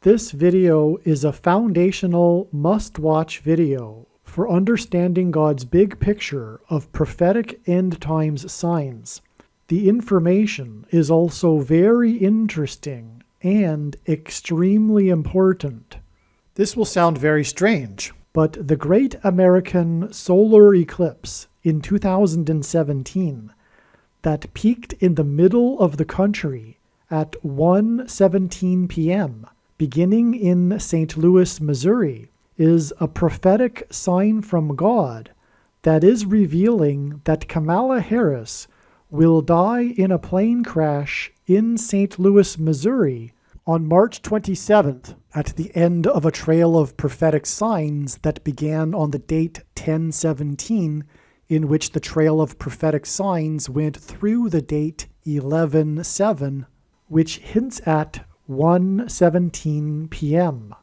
This video is a foundational must-watch video for understanding God's big picture of prophetic end times signs. The information is also very interesting and extremely important. This will sound very strange, but the Great American Solar Eclipse in 2017 that peaked in the middle of the country at 1:17 p.m., beginning in St. Louis, Missouri, is a prophetic sign from God that is revealing that Kamala Harris will die in a plane crash in St. Louis, Missouri on March 27th at the end of a trail of prophetic signs that began on the date 10/17, in which the trail of prophetic signs went through the date 11/7, which hints at 1:17 p.m.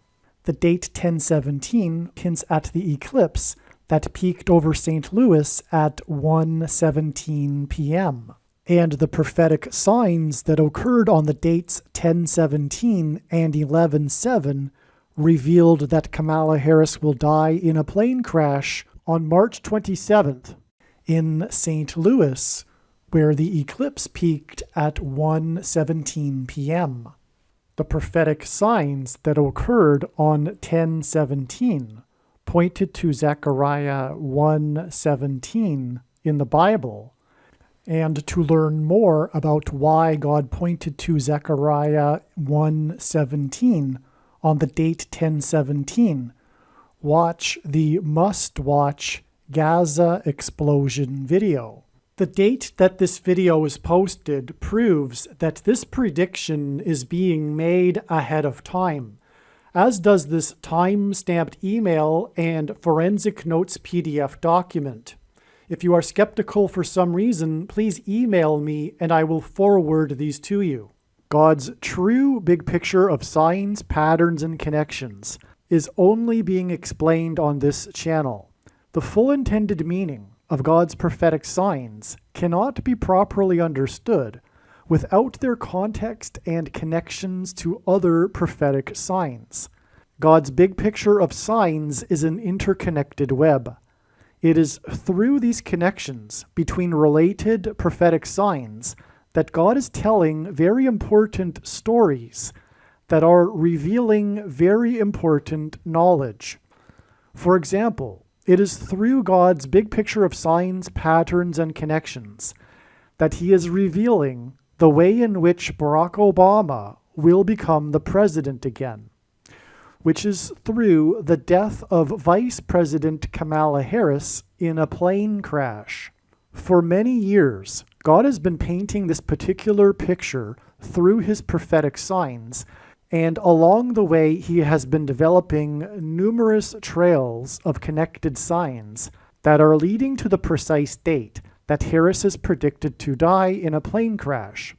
The date 10/17 hints at the eclipse that peaked over St. Louis at 1:17 p.m. And the prophetic signs that occurred on the dates 10/17 and 11/7 revealed that Kamala Harris will die in a plane crash on March 27th in St. Louis, where the eclipse peaked at 1:17 p.m. The prophetic signs that occurred on 10/17 pointed to Zechariah 1:17 in the Bible. And to learn more about why God pointed to Zechariah 1:17 on the date 10/17, watch the must-watch Gaza explosion video. The date that this video is posted proves that this prediction is being made ahead of time, as does this time-stamped email and forensic notes PDF document. If you are skeptical for some reason, please email me and I will forward these to you. God's true big picture of signs, patterns, and connections is only being explained on this channel. The full intended meaning of God's prophetic signs cannot be properly understood without their context and connections to other prophetic signs. God's big picture of signs is an interconnected web. It is through these connections between related prophetic signs that God is telling very important stories that are revealing very important knowledge. For example, it is through God's big picture of signs, patterns, and connections that he is revealing the way in which Barack Obama will become the president again, which is through the death of Vice President Kamala Harris in a plane crash. For many years, God has been painting this particular picture through his prophetic signs, and along the way he has been developing numerous trails of connected signs that are leading to the precise date that Harris is predicted to die in a plane crash.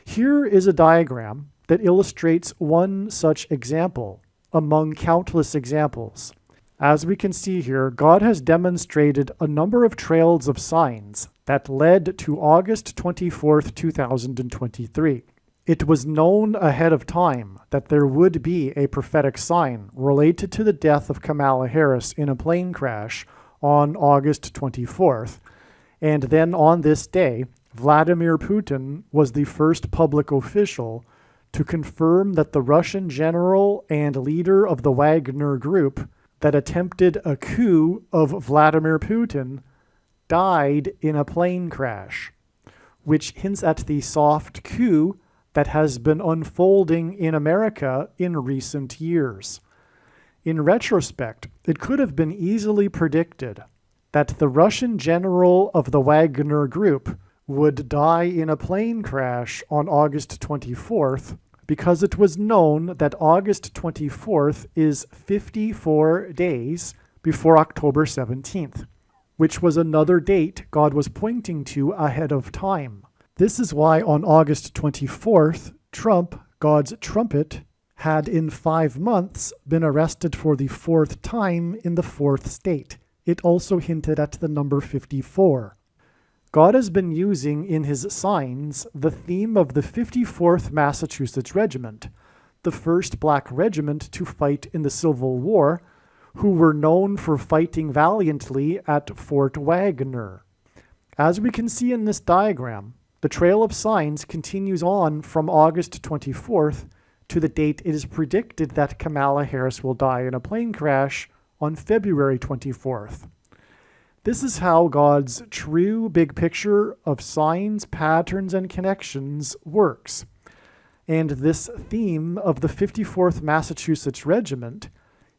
Here is a diagram that illustrates one such example among countless examples. As we can see here, God has demonstrated a number of trails of signs that led to August 24th, 2023. It was known ahead of time that there would be a prophetic sign related to the death of Kamala Harris in a plane crash on August 24th. And then on this day, Vladimir Putin was the first public official to confirm that the Russian general and leader of the Wagner Group that attempted a coup of Vladimir Putin died in a plane crash, which hints at the soft coup that has been unfolding in America in recent years. In retrospect, it could have been easily predicted that the Russian general of the Wagner Group would die in a plane crash on August 24th because it was known that August 24th is 54 days before October 17th, which was another date God was pointing to ahead of time. This is why on August 24th, Trump, God's trumpet, had in 5 months been arrested for the 4th time in the 4th state. It also hinted at the number 54. God has been using in his signs the theme of the 54th Massachusetts Regiment, the first black regiment to fight in the Civil War, who were known for fighting valiantly at Fort Wagner. As we can see in this diagram, the trail of signs continues on from August 24th to the date it is predicted that Kamala Harris will die in a plane crash on February 24th. This is how God's true big picture of signs, patterns, and connections works. And this theme of the 54th Massachusetts Regiment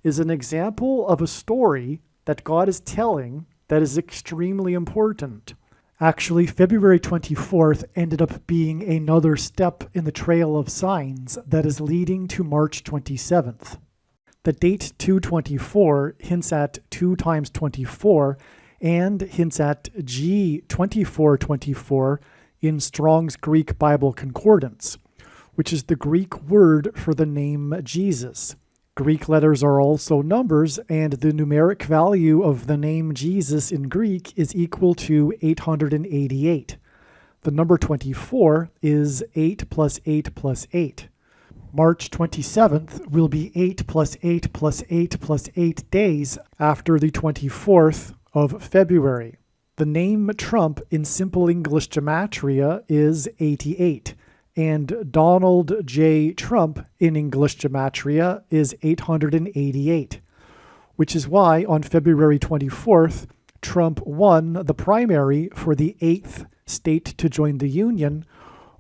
is an example of a story that God is telling that is extremely important. Actually, February 24th ended up being another step in the trail of signs that is leading to March 27th. The date 224 hints at 2 times 24 and hints at G2424 in Strong's Greek Bible Concordance, which is the Greek word for the name Jesus. Greek letters are also numbers, and the numeric value of the name Jesus in Greek is equal to 888. The number 24 is 8 plus 8 plus 8. March 27th will be 8 plus 8 plus 8 plus 8 days after the 24th of February. The name Trump in Simple English Gematria is 88. And Donald J. Trump in English Gematria is 888, which is why on February 24th, Trump won the primary for the 8th state to join the Union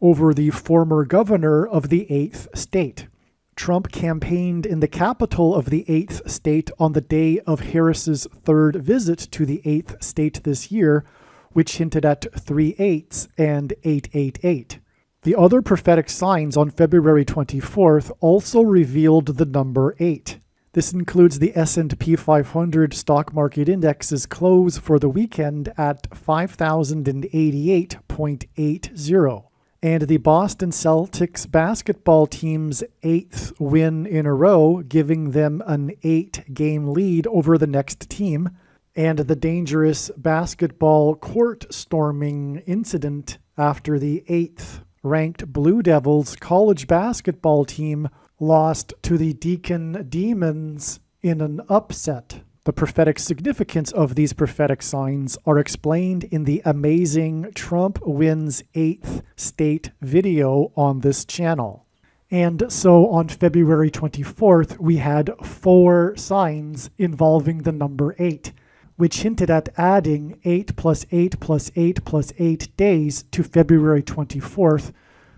over the former governor of the 8th state. Trump campaigned in the capital of the 8th state on the day of Harris's third visit to the 8th state this year, which hinted at 3 8s and 888. The other prophetic signs on February 24th also revealed the number 8. This includes the S&P 500 stock market index's close for the weekend at 5,088.80, and the Boston Celtics basketball team's 8th win in a row, giving them an 8-game lead over the next team, and the dangerous basketball court storming incident after the 8th ranked Blue Devils college basketball team lost to the Deacon Demons in an upset. The prophetic significance of these prophetic signs are explained in the amazing Trump Wins 8th State video on this channel. And so on February 24th, we had 4 signs involving the number 8, which hinted at adding 8 plus 8 plus 8 plus 8 days to February 24th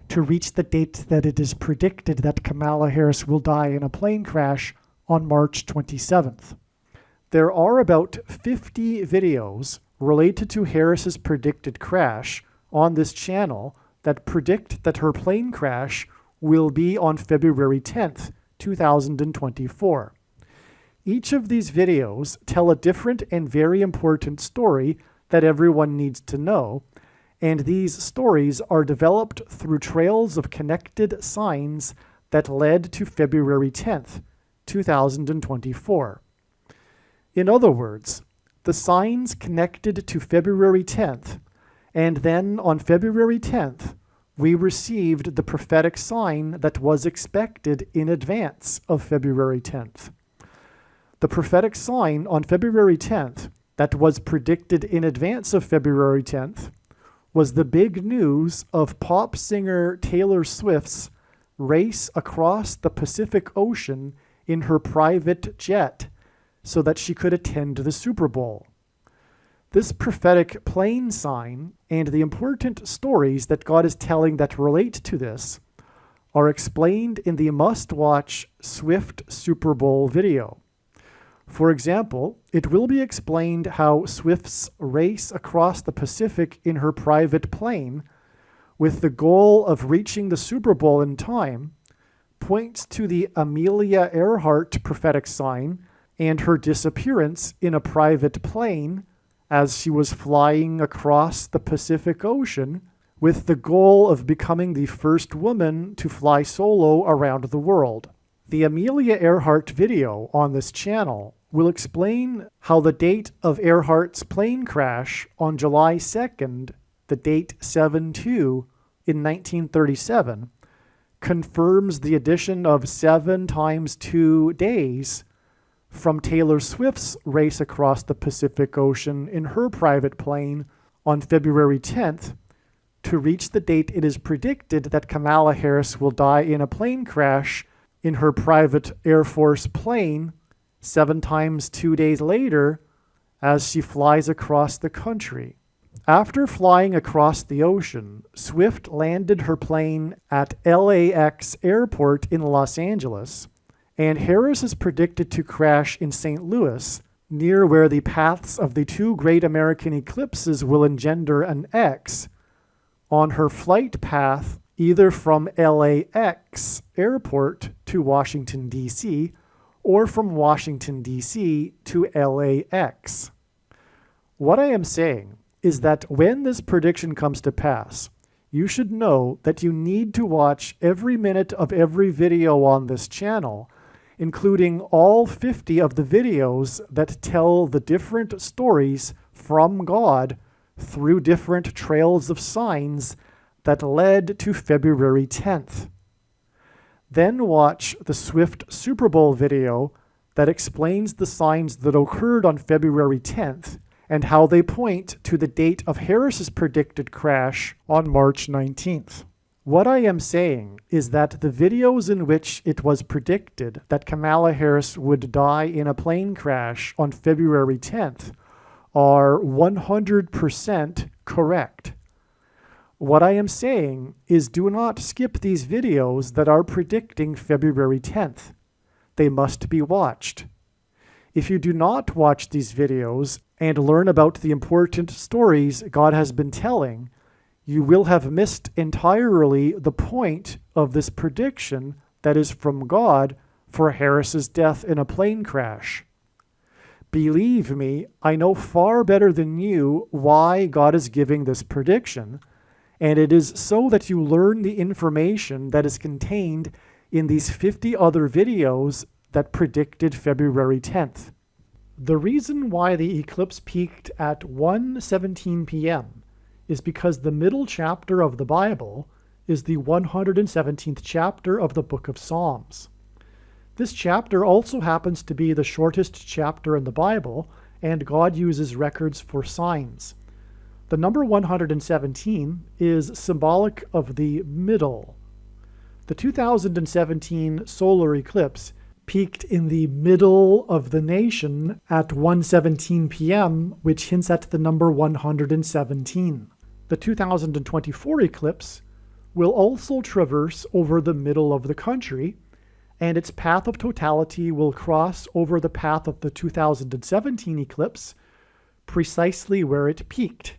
to reach the date that it is predicted that Kamala Harris will die in a plane crash on March 27th. There are about 50 videos related to Harris's predicted crash on this channel that predict that her plane crash will be on February 10th, 2024. Each of these videos tell a different and very important story that everyone needs to know, and these stories are developed through trails of connected signs that led to February 10th, 2024. In other words, the signs connected to February 10th, and then on February 10th, we received the prophetic sign that was expected in advance of February 10th. The prophetic sign on February 10th that was predicted in advance of February 10th was the big news of pop singer Taylor Swift's race across the Pacific Ocean in her private jet so that she could attend the Super Bowl. This prophetic plane sign and the important stories that God is telling that relate to this are explained in the must-watch Swift Super Bowl video. For example, it will be explained how Swift's race across the Pacific in her private plane, with the goal of reaching the Super Bowl in time, points to the Amelia Earhart prophetic sign and her disappearance in a private plane as she was flying across the Pacific Ocean with the goal of becoming the first woman to fly solo around the world. The Amelia Earhart video on this channel will explain how the date of Earhart's plane crash on July 2nd, the date 7/2 in 1937, confirms the addition of 7 times 2 days from Taylor Swift's race across the Pacific Ocean in her private plane on February 10th to reach the date it is predicted that Kamala Harris will die in a plane crash in her private Air Force plane 7 times 2 days later as she flies across the country. After flying across the ocean, Swift landed her plane at LAX Airport in Los Angeles, and Harris is predicted to crash in St. Louis, near where the paths of the 2 great American eclipses will engender an X, on her flight path either from LAX Airport to Washington, D.C., or from Washington, D.C. to LAX. What I am saying is that when this prediction comes to pass, you should know that you need to watch every minute of every video on this channel, including all 50 of the videos that tell the different stories from God through different trails of signs that led to February 10th. Then watch the Swift Super Bowl video that explains the signs that occurred on February 10th and how they point to the date of Harris's predicted crash on March 19th. What I am saying is that the videos in which it was predicted that Kamala Harris would die in a plane crash on February 10th are 100% correct. What I am saying is do not skip these videos that are predicting February 10th. They must be watched. If you do not watch these videos and learn about the important stories God has been telling, you will have missed entirely the point of this prediction that is from God for Harris's death in a plane crash. Believe me, I know far better than you why God is giving this prediction, and it is so that you learn the information that is contained in these 50 other videos that predicted February 10th. The reason why the eclipse peaked at 1:17 p.m. is because the middle chapter of the Bible is the 117th chapter of the book of Psalms. This chapter also happens to be the shortest chapter in the Bible, and God uses records for signs. The number 117 is symbolic of the middle. The 2017 solar eclipse peaked in the middle of the nation at 1:17 p.m., which hints at the number 117. The 2024 eclipse will also traverse over the middle of the country, and its path of totality will cross over the path of the 2017 eclipse, precisely where it peaked.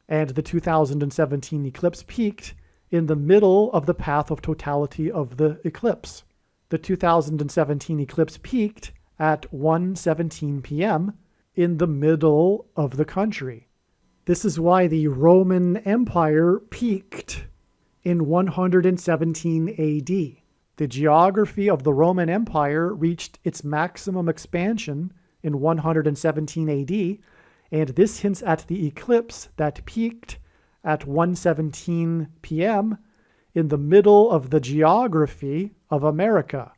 And the 2017 eclipse peaked in the middle of the path of totality of the eclipse. The 2017 eclipse peaked at 1:17 p.m. in the middle of the country. This is why the Roman Empire peaked in 117 AD. The geography of the Roman Empire reached its maximum expansion in 117 AD, and this hints at the eclipse that peaked at 1:17 p.m. in the middle of the geography of America.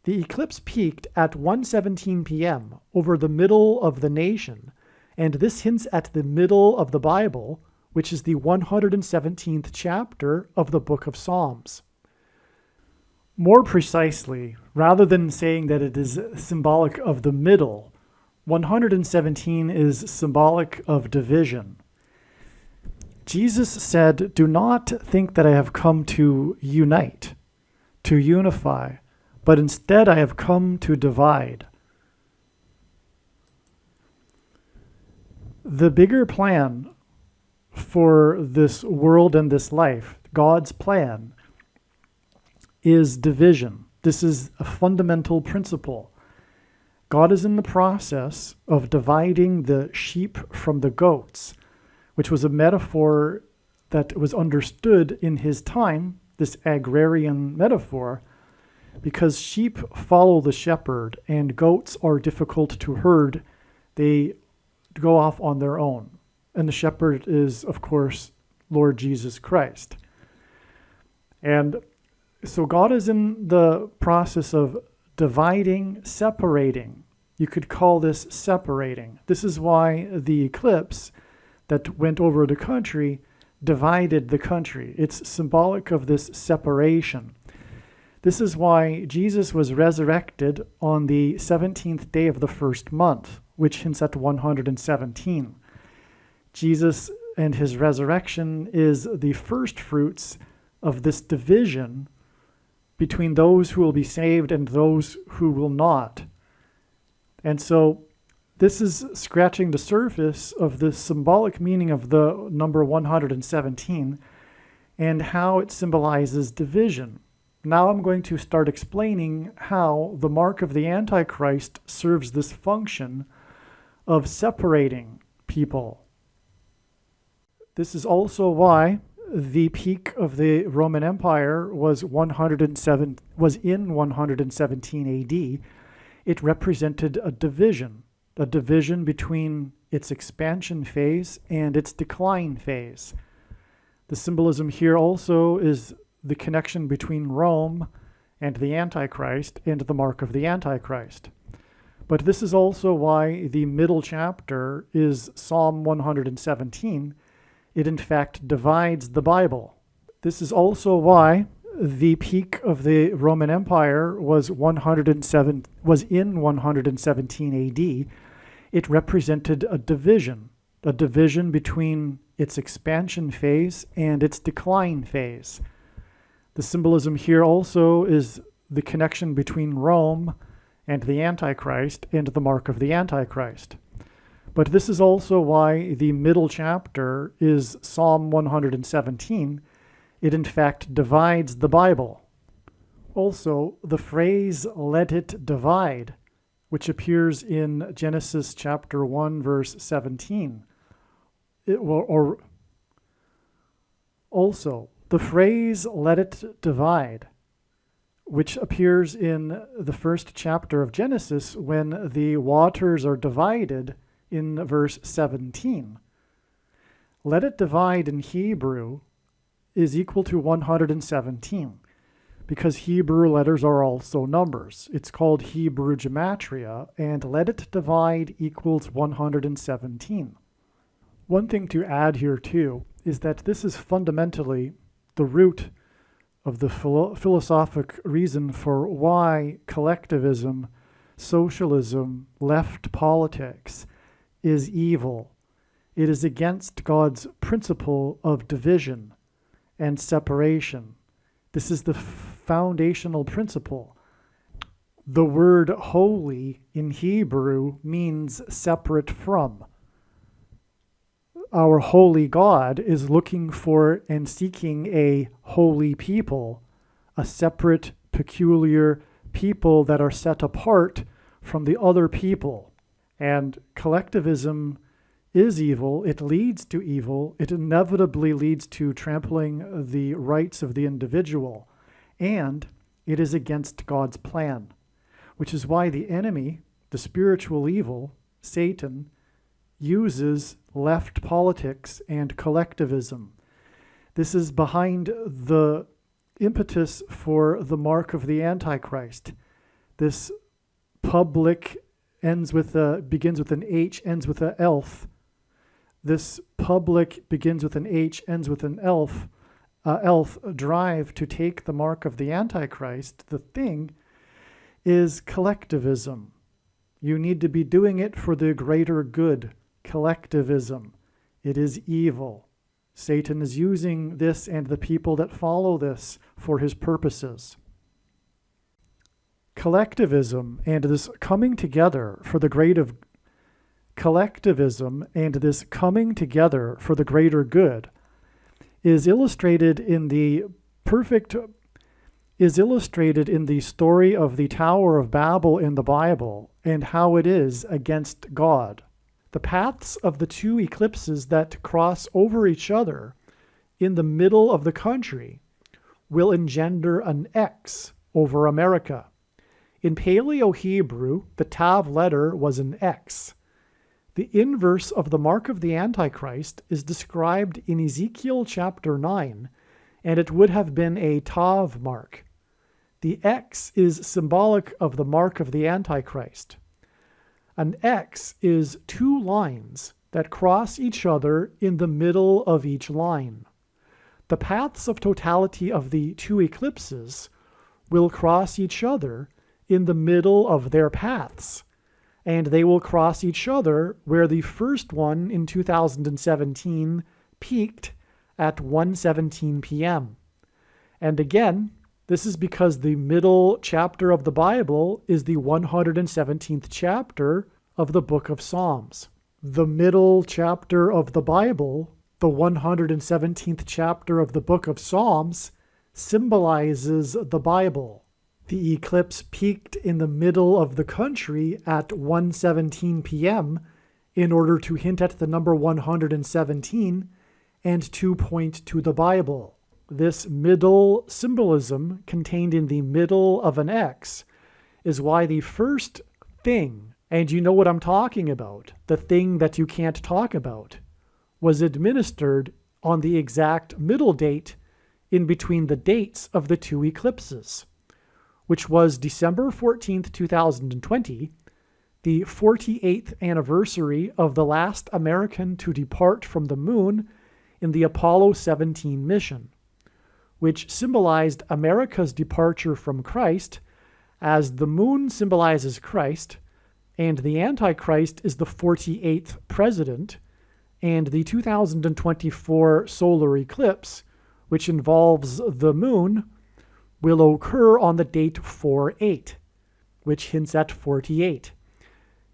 The eclipse peaked at 1:17 p.m. over the middle of the nation, and this hints at the middle of the Bible, which is the 117th chapter of the book of Psalms. More precisely, rather than saying that it is symbolic of the middle, 117 is symbolic of division. Jesus said, "Do not think that I have come to unite, to unify, but instead I have come to divide." The bigger plan for this world and this life, God's plan, is division. This is a fundamental principle. God is in the process of dividing the sheep from the goats, which was a metaphor that was understood in his time, this agrarian metaphor, because sheep follow the shepherd and goats are difficult to herd. They go off on their own. And the shepherd is, of course, Lord Jesus Christ. And So God is in the process of dividing, separating. You could call this separating. This is why the eclipse that went over the country divided the country. It's symbolic of this separation. This is why Jesus was resurrected on the 17th day of the first month, which hints at 117. Jesus and his resurrection is the first fruits of this division between those who will be saved and those who will not. And so this is scratching the surface of the symbolic meaning of the number 117 and how it symbolizes division. Now I'm going to start explaining how the mark of the Antichrist serves this function of separating people. This is also why the peak of the Roman Empire was in 117 AD. It represented a division between its expansion phase and its decline phase. The symbolism here also is the connection between Rome and the Antichrist and the mark of the Antichrist. But this is also why the middle chapter is Psalm 117. It in fact divides the Bible. This is also why the peak of the Roman Empire was in 117 AD. It represented a division between its expansion phase and its decline phase. The symbolism here also is the connection between Rome and the Antichrist and the mark of the Antichrist. But this is also why the middle chapter is Psalm 117. It in fact divides the Bible. Also, the phrase, "let it divide," which appears in Genesis chapter 1, verse 17. Also, the phrase, "let it divide," which appears in the first chapter of Genesis when the waters are divided in verse 17. "Let it divide" in Hebrew is equal to 117 because Hebrew letters are also numbers. It's called Hebrew gematria, and "let it divide" equals 117. One thing to add here too is that this is fundamentally the root of the philosophic reason for why collectivism, socialism, left politics is evil. It is against God's principle of division and separation. This is the foundational principle. The word holy in Hebrew means separate from. Our holy God is looking for and seeking a holy people, a separate, peculiar people that are set apart from the other people. And collectivism is evil. It leads to evil. It inevitably leads to trampling the rights of the individual. And it is against God's plan, which is why the enemy, the spiritual evil, Satan, uses left politics and collectivism. This is behind the impetus for the mark of the Antichrist. This public begins with an H, ends with an elf. This public begins with an H, ends with an elf drive to take the mark of the Antichrist. The thing is collectivism. You need to be doing it for the greater good. Collectivism. It is evil. Satan is using this and the people that follow this for his purposes. Collectivism and this coming together for the greater good is illustrated in the story of the Tower of Babel in the Bible and how it is against God. The paths of the two eclipses that cross over each other in the middle of the country will engender an X over America. In Paleo-Hebrew, the Tav letter was an X. The inverse of the mark of the Antichrist is described in Ezekiel chapter 9, and it would have been a Tav mark. The X is symbolic of the mark of the Antichrist. An X is two lines that cross each other in the middle of each line. The paths of totality of the two eclipses will cross each other in the middle of their paths, and they will cross each other where the first one in 2017 peaked at 1:17 p.m. And again, this is because the middle chapter of the Bible is the 117th chapter of the book of Psalms. The middle chapter of the Bible, the 117th chapter of the book of Psalms, symbolizes the Bible. The eclipse peaked in the middle of the country at 1:17 p.m. in order to hint at the number 117 and to point to the Bible. This middle symbolism contained in the middle of an X is why the first thing, and you know what I'm talking about, the thing that you can't talk about, was administered on the exact middle date in between the dates of the two eclipses, which was December 14th, 2020, the 48th anniversary of the last American to depart from the moon in the Apollo 17 mission, which symbolized America's departure from Christ, as the moon symbolizes Christ, and the Antichrist is the 48th president, and the 2024 solar eclipse, which involves the moon, will occur on the date 4/8, which hints at 48.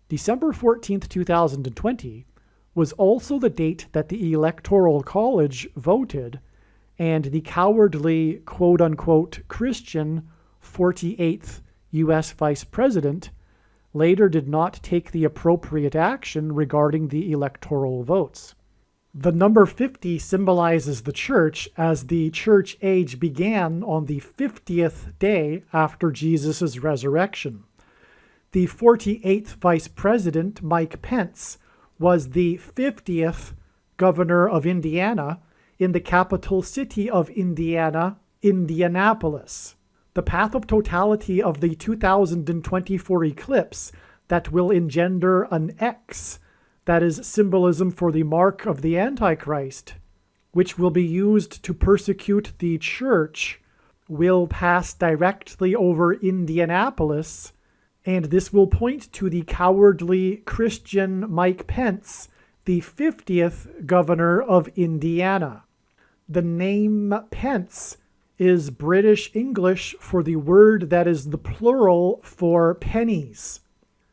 December 14th, 2020 was also the date that the Electoral College voted, and the cowardly, quote-unquote, Christian 48th U.S. Vice President later did not take the appropriate action regarding the electoral votes. The number 50 symbolizes the church, as the church age began on the 50th day after Jesus' resurrection. The 48th Vice President, Mike Pence, was the 50th governor of Indiana, in the capital city of Indiana, Indianapolis. The path of totality of the 2024 eclipse that will engender an X, that is symbolism for the mark of the Antichrist, which will be used to persecute the church, will pass directly over Indianapolis, and this will point to the cowardly Christian Mike Pence, the 50th governor of Indiana. The name Pence is British English for the word that is the plural for pennies.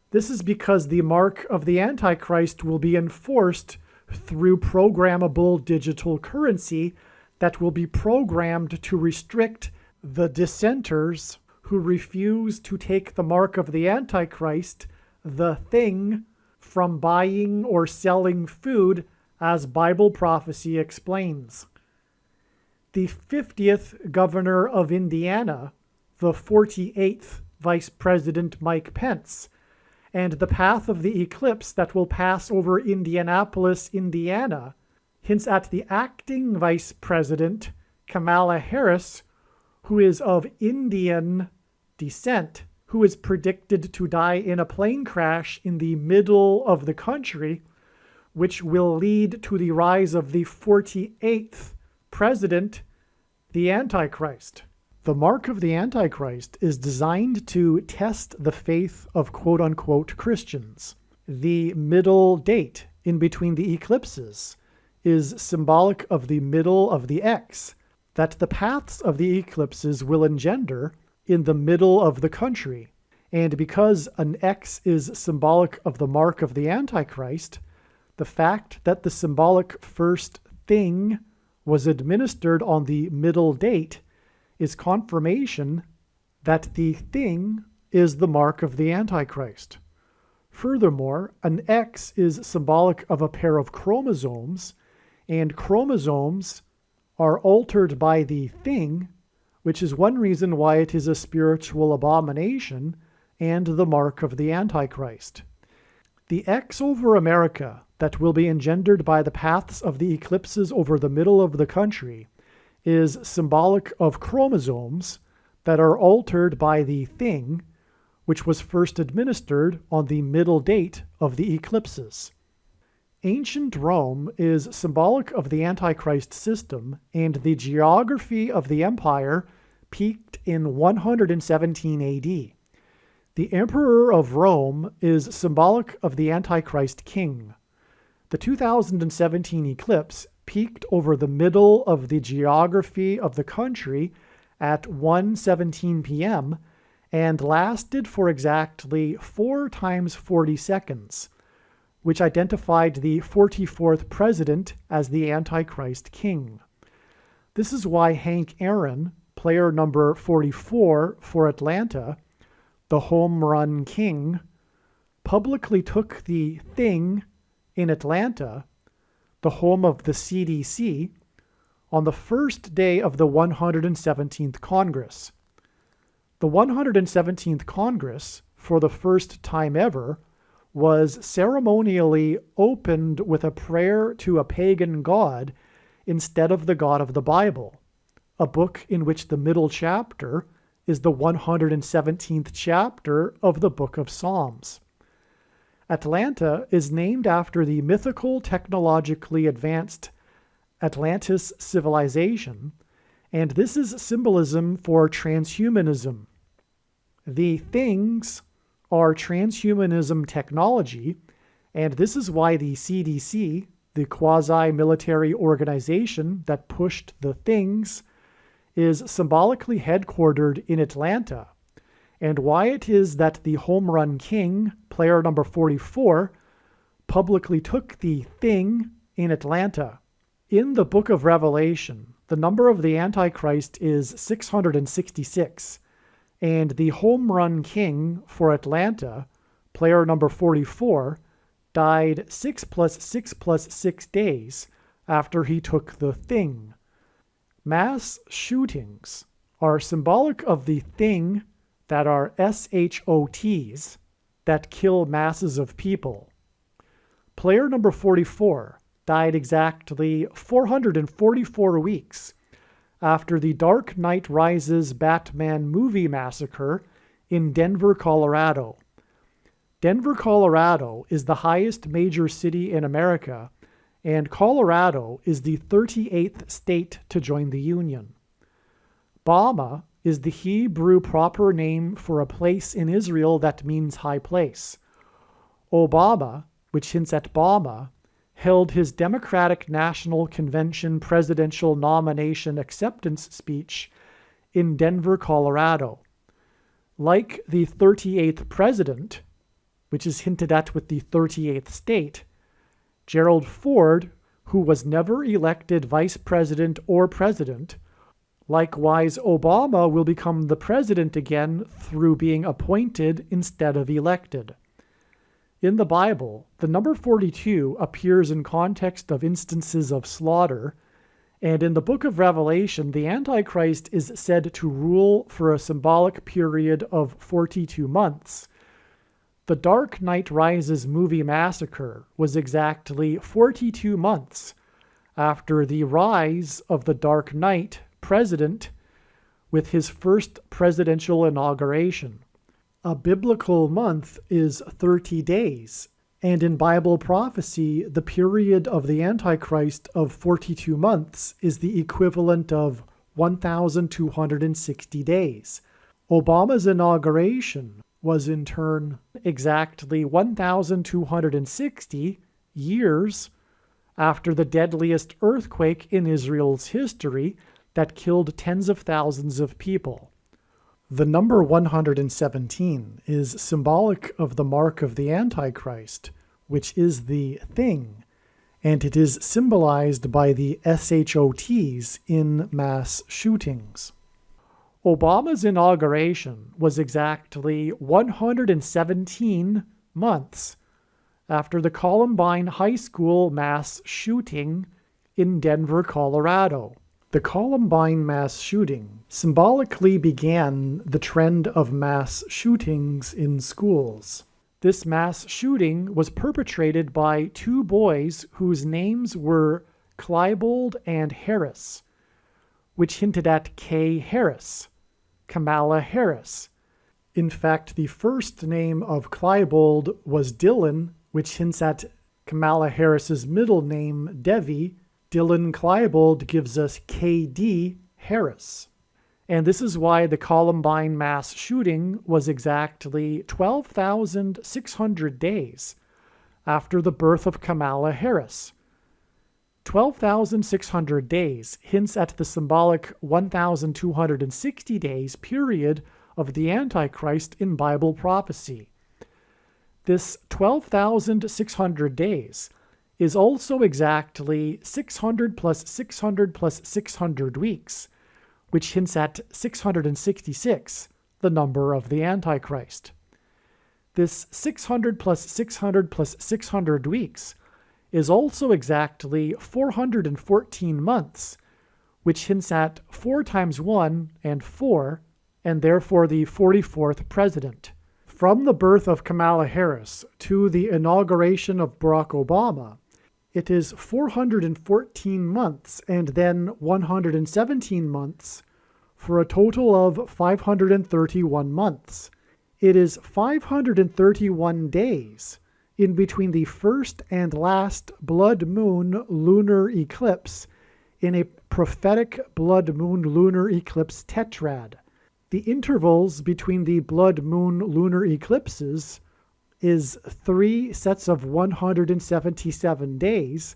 This is because the mark of the Antichrist will be enforced through programmable digital currency that will be programmed to restrict the dissenters who refuse to take the mark of the Antichrist, the thing, from buying or selling food, as Bible prophecy explains. The 50th governor of Indiana, the 48th Vice President Mike Pence, and the path of the eclipse that will pass over Indianapolis, Indiana, hints at the acting Vice President, Kamala Harris, who is of Indian descent, who is predicted to die in a plane crash in the middle of the country, which will lead to the rise of the 48th president, the Antichrist. The mark of the Antichrist is designed to test the faith of quote-unquote Christians. The middle date in between the eclipses is symbolic of the middle of the X, that the paths of the eclipses will engender in the middle of the country. And because an X is symbolic of the mark of the Antichrist, the fact that the symbolic first thing was administered on the middle date is confirmation that the thing is the mark of the Antichrist. Furthermore, an X is symbolic of a pair of chromosomes, and chromosomes are altered by the thing, which is one reason why it is a spiritual abomination and the mark of the Antichrist. The X over America that will be engendered by the paths of the eclipses over the middle of the country is symbolic of chromosomes, that are altered by the thing, which was first administered on the middle date of the eclipses. Ancient Rome is symbolic of the Antichrist system, and the geography of the empire peaked in 117 AD. The Emperor of Rome is symbolic of the Antichrist king. The 2017 eclipse peaked over the middle of the geography of the country at 1:17 p.m. and lasted for exactly 4 times 40 seconds, which identified the 44th president as the Antichrist king. This is why Hank Aaron, player number 44 for Atlanta, the home run king, publicly took the thing in Atlanta, the home of the CDC, on the first day of the 117th Congress. The 117th Congress, for the first time ever, was ceremonially opened with a prayer to a pagan god instead of the God of the Bible, a book in which the middle chapter is the 117th chapter of the Book of Psalms. Atlanta is named after the mythical, technologically advanced Atlantis civilization, and this is symbolism for transhumanism. The things are transhumanism technology, and this is why the CDC, the quasi-military organization that pushed the things, is symbolically headquartered in Atlanta, and why it is that the home run king, player number 44, publicly took the thing in Atlanta. In the book of Revelation, the number of the Antichrist is 666, and the home run king for Atlanta, player number 44, died 6 plus 6 plus 6 days after he took the thing. Mass shootings are symbolic of the thing that are SHOTs that kill masses of people. Player number 44 died exactly 444 weeks after the Dark Knight Rises Batman movie massacre in Denver, Colorado. Denver, Colorado is the highest major city in America, and Colorado is the 38th state to join the Union. Bama is the Hebrew proper name for a place in Israel that means high place. Obama, which hints at Bama, held his Democratic National Convention presidential nomination acceptance speech in Denver, Colorado. Like the 38th president, which is hinted at with the 38th state, Gerald Ford, who was never elected vice president or president, likewise Obama will become the president again through being appointed instead of elected. In the Bible, the number 42 appears in context of instances of slaughter, and in the book of Revelation, the Antichrist is said to rule for a symbolic period of 42 months. The Dark Knight Rises movie massacre was exactly 42 months after the rise of the Dark Knight president with his first presidential inauguration. A biblical month is 30 days, and in Bible prophecy, the period of the Antichrist of 42 months is the equivalent of 1,260 days. Obama's inauguration was in turn exactly 1,260 years after the deadliest earthquake in Israel's history that killed tens of thousands of people. The number 117 is symbolic of the mark of the Antichrist, which is the thing, and it is symbolized by the SHOTs in mass shootings. Obama's inauguration was exactly 117 months after the Columbine High School mass shooting in Denver, Colorado. The Columbine mass shooting symbolically began the trend of mass shootings in schools. This mass shooting was perpetrated by 2 boys whose names were Klebold and Harris, which hinted at K. Harris, Kamala Harris. In fact, the first name of Klebold was Dylan, which hints at Kamala Harris's middle name, Devi. Dylan Klebold gives us K.D. Harris. And this is why the Columbine mass shooting was exactly 12,600 days after the birth of Kamala Harris. 12,600 days hints at the symbolic 1,260 days period of the Antichrist in Bible prophecy. This 12,600 days is also exactly 600 plus 600 plus 600 weeks, which hints at 666, the number of the Antichrist. This 600 plus 600 plus 600 weeks is also exactly 414 months, which hints at 4 times 1 and 4, and therefore the 44th president. From the birth of Kamala Harris to the inauguration of Barack Obama, it is 414 months and then 117 months for a total of 531 months. It is 531 days in between the first and last blood moon lunar eclipse in a prophetic blood moon lunar eclipse tetrad. The intervals between the blood moon lunar eclipses is 3 sets of 177 days,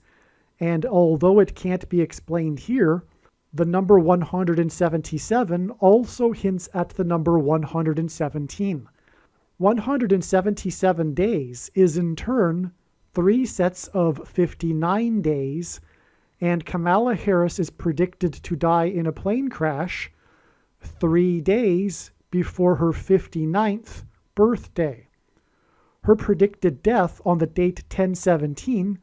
and although it can't be explained here, the number 177 also hints at the number 117. 177 days is in turn 3 sets of 59 days, and Kamala Harris is predicted to die in a plane crash 3 days before her 59th birthday. Her predicted death on the date 10/17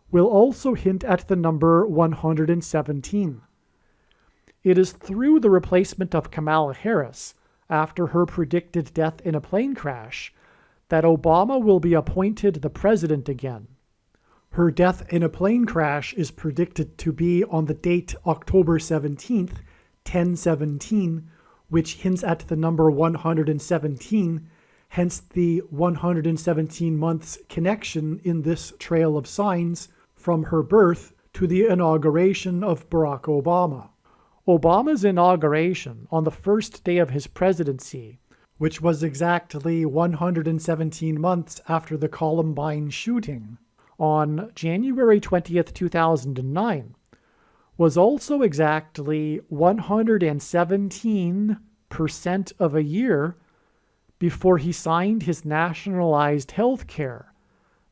will also hint at the number 117. It is through the replacement of Kamala Harris after her predicted death in a plane crash that Obama will be appointed the president again. Her death in a plane crash is predicted to be on the date October 17th, 10/17, which hints at the number 117, hence the 117 months connection in this trail of signs from her birth to the inauguration of Barack Obama. Obama's inauguration on the first day of his presidency, which was exactly 117 months after the Columbine shooting, on January 20th, 2009, was also exactly 117% of a year before he signed his nationalized health care,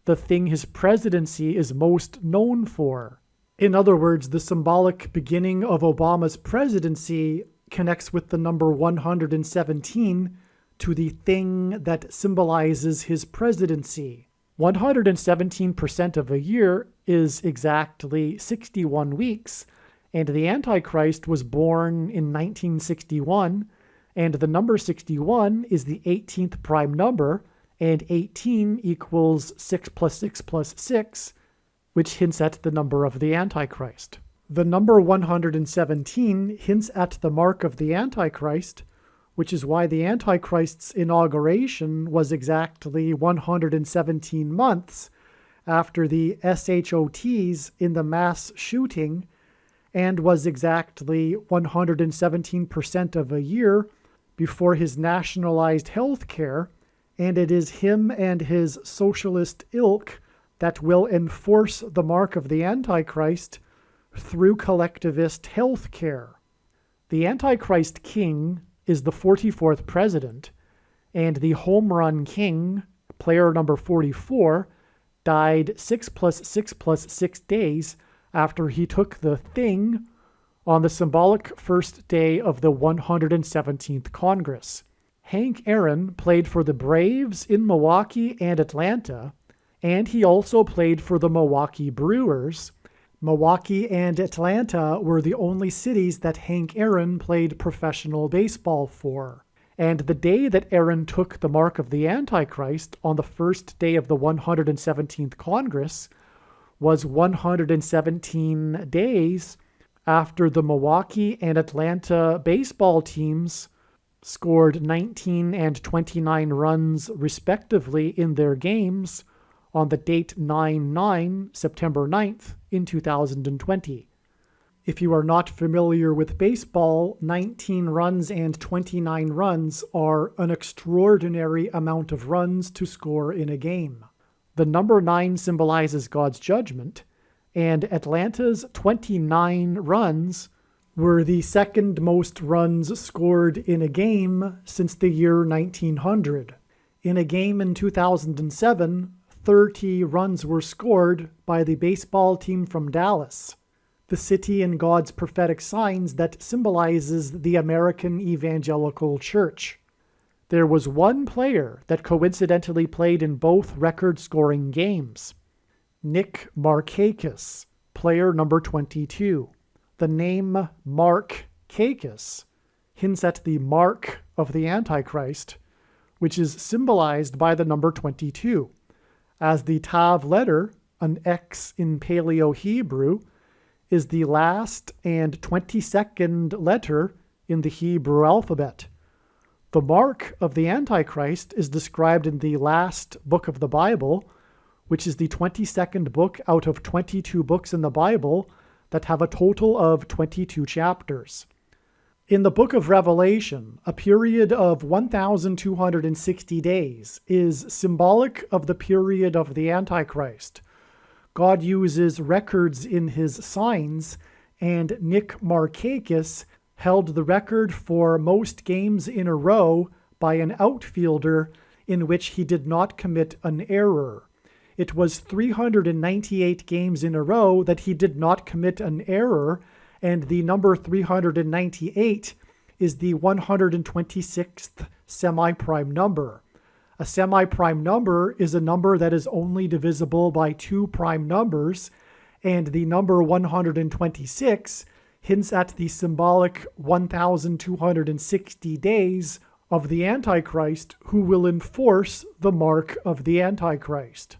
the thing his presidency is most known for. In other words, the symbolic beginning of Obama's presidency connects with the number 117 to the thing that symbolizes his presidency. 117% of a year is exactly 61 weeks, and the Antichrist was born in 1961, and the number 61 is the 18th prime number, and 18 equals 6 plus 6 plus 6, which hints at the number of the Antichrist. The number 117 hints at the mark of the Antichrist, which is why the Antichrist's inauguration was exactly 117 months after the SHOTs in the mass shooting, and was exactly 117% of a year before his nationalized health care, and it is him and his socialist ilk that will enforce the mark of the Antichrist through collectivist health care. The Antichrist king is the 44th president, and the home run king, player number 44, died 6 plus 6 plus 6 days after he took the thing on the symbolic first day of the 117th Congress. Hank Aaron played for the Braves in Milwaukee and Atlanta, and he also played for the Milwaukee Brewers. Milwaukee and Atlanta were the only cities that Hank Aaron played professional baseball for. And the day that Aaron took the mark of the Antichrist on the first day of the 117th Congress was 117 days after the Milwaukee and Atlanta baseball teams scored 19 and 29 runs respectively in their games on the date 9/9, September 9th in 2020. If you are not familiar with baseball, 19 runs and 29 runs are an extraordinary amount of runs to score in a game. The number 9 symbolizes God's judgment, and Atlanta's 29 runs were the second most runs scored in a game since the year 1900. In a game in 2007, 30 runs were scored by the baseball team from Dallas, the city in God's prophetic signs that symbolizes the American Evangelical Church. There was one player that coincidentally played in both record-scoring games. Nick Markakis, player number 22. The name Mark Kakis hints at the mark of the Antichrist, which is symbolized by the number 22, as the Tav letter, an X in Paleo-Hebrew, is the last and 22nd letter in the Hebrew alphabet. The mark of the Antichrist is described in the last book of the Bible, which is the 22nd book out of 22 books in the Bible that have a total of 22 chapters. In the book of Revelation, a period of 1,260 days is symbolic of the period of the Antichrist. God uses records in his signs, and Nick Markakis held the record for most games in a row by an outfielder in which he did not commit an error. It was 398 games in a row that he did not commit an error, and the number 398 is the 126th semi-prime number. A semi-prime number is a number that is only divisible by two prime numbers, and the number 126 hints at the symbolic 1,260 days of the Antichrist, who will enforce the mark of the Antichrist.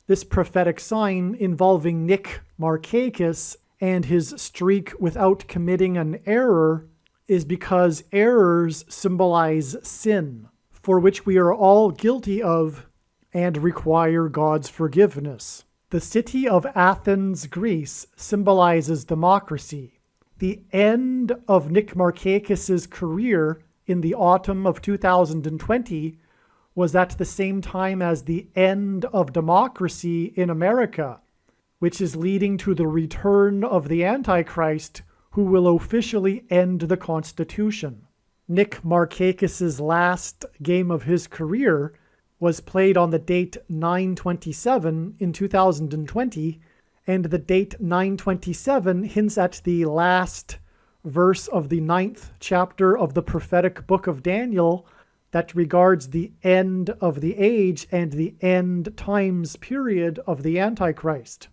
This prophetic sign involving Nick Markakis and his streak without committing an error is because errors symbolize sin, for which we are all guilty of and require God's forgiveness. The city of Athens, Greece, symbolizes democracy. The end of Nick Markakis' career in the autumn of 2020 was at the same time as the end of democracy in America, which is leading to the return of the Antichrist, who will officially end the Constitution. Nick Markakis' last game of his career was played on the date 9/27 in 2020, and the date 9/27 hints at the last verse of the 9th chapter of the prophetic book of Daniel that regards the end of the age and the end times period of the Antichrist.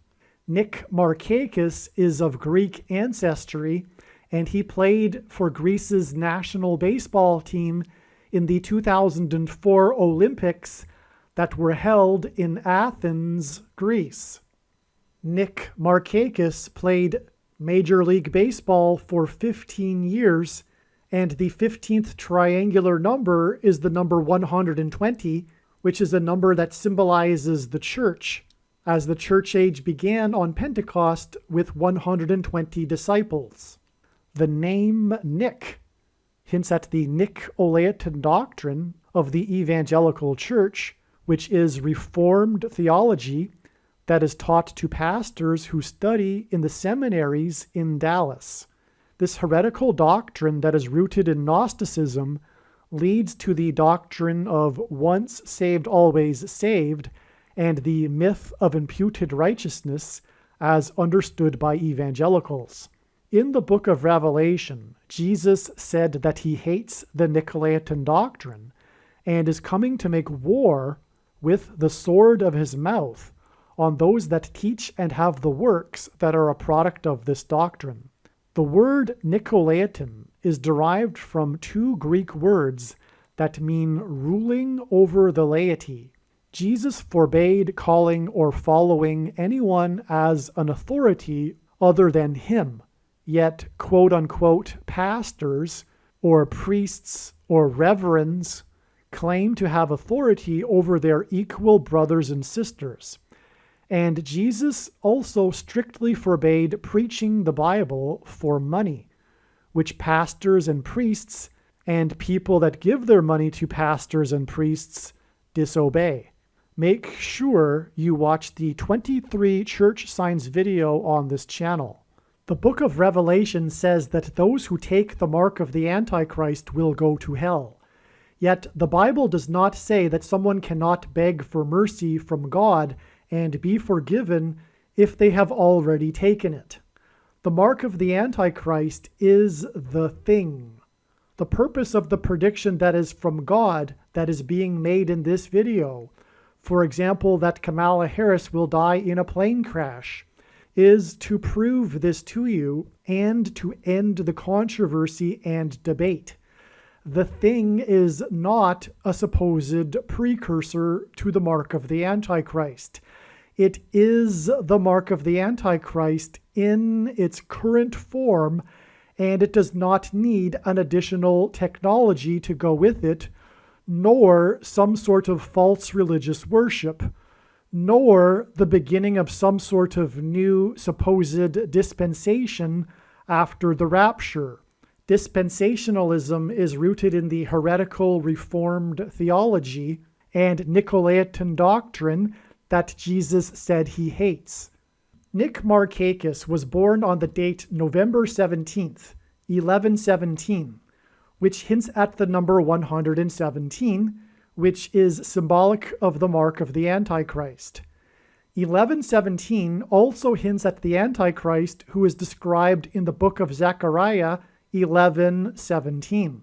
Nick Markakis is of Greek ancestry, and he played for Greece's national baseball team in the 2004 Olympics that were held in Athens, Greece. Nick Markakis played Major League Baseball for 15 years, and the 15th triangular number is the number 120, which is a number that symbolizes the church, as the church age began on Pentecost with 120 disciples. The name Nick hints at the Nicolaitan doctrine of the Evangelical Church, which is Reformed theology that is taught to pastors who study in the seminaries in Dallas. This heretical doctrine that is rooted in Gnosticism leads to the doctrine of once saved, always saved, and the myth of imputed righteousness as understood by evangelicals. In the book of Revelation, Jesus said that he hates the Nicolaitan doctrine and is coming to make war with the sword of his mouth on those that teach and have the works that are a product of this doctrine. The word Nicolaitan is derived from two Greek words that mean ruling over the laity. Jesus forbade calling or following anyone as an authority other than him, yet quote-unquote pastors or priests or reverends claim to have authority over their equal brothers and sisters. And Jesus also strictly forbade preaching the Bible for money, which pastors and priests and people that give their money to pastors and priests disobey. Make sure you watch the 23 church signs video on this channel. The book of Revelation says that those who take the mark of the Antichrist will go to hell. Yet the Bible does not say that someone cannot beg for mercy from God and be forgiven if they have already taken it. The mark of the Antichrist is the thing. The purpose of the prediction that is from God that is being made in this video, for example, that Kamala Harris will die in a plane crash, is to prove this to you and to end the controversy and debate. The thing is not a supposed precursor to the mark of the Antichrist. It is the mark of the Antichrist in its current form, and it does not need an additional technology to go with it, nor some sort of false religious worship, nor the beginning of some sort of new supposed dispensation after the rapture. Dispensationalism is rooted in the heretical Reformed theology and Nicolaitan doctrine that Jesus said he hates. Nick Markakis was born on the date November 17th, 1117, which hints at the number 117, which is symbolic of the mark of the Antichrist. 1117 also hints at the Antichrist, who is described in the book of Zechariah 11:17.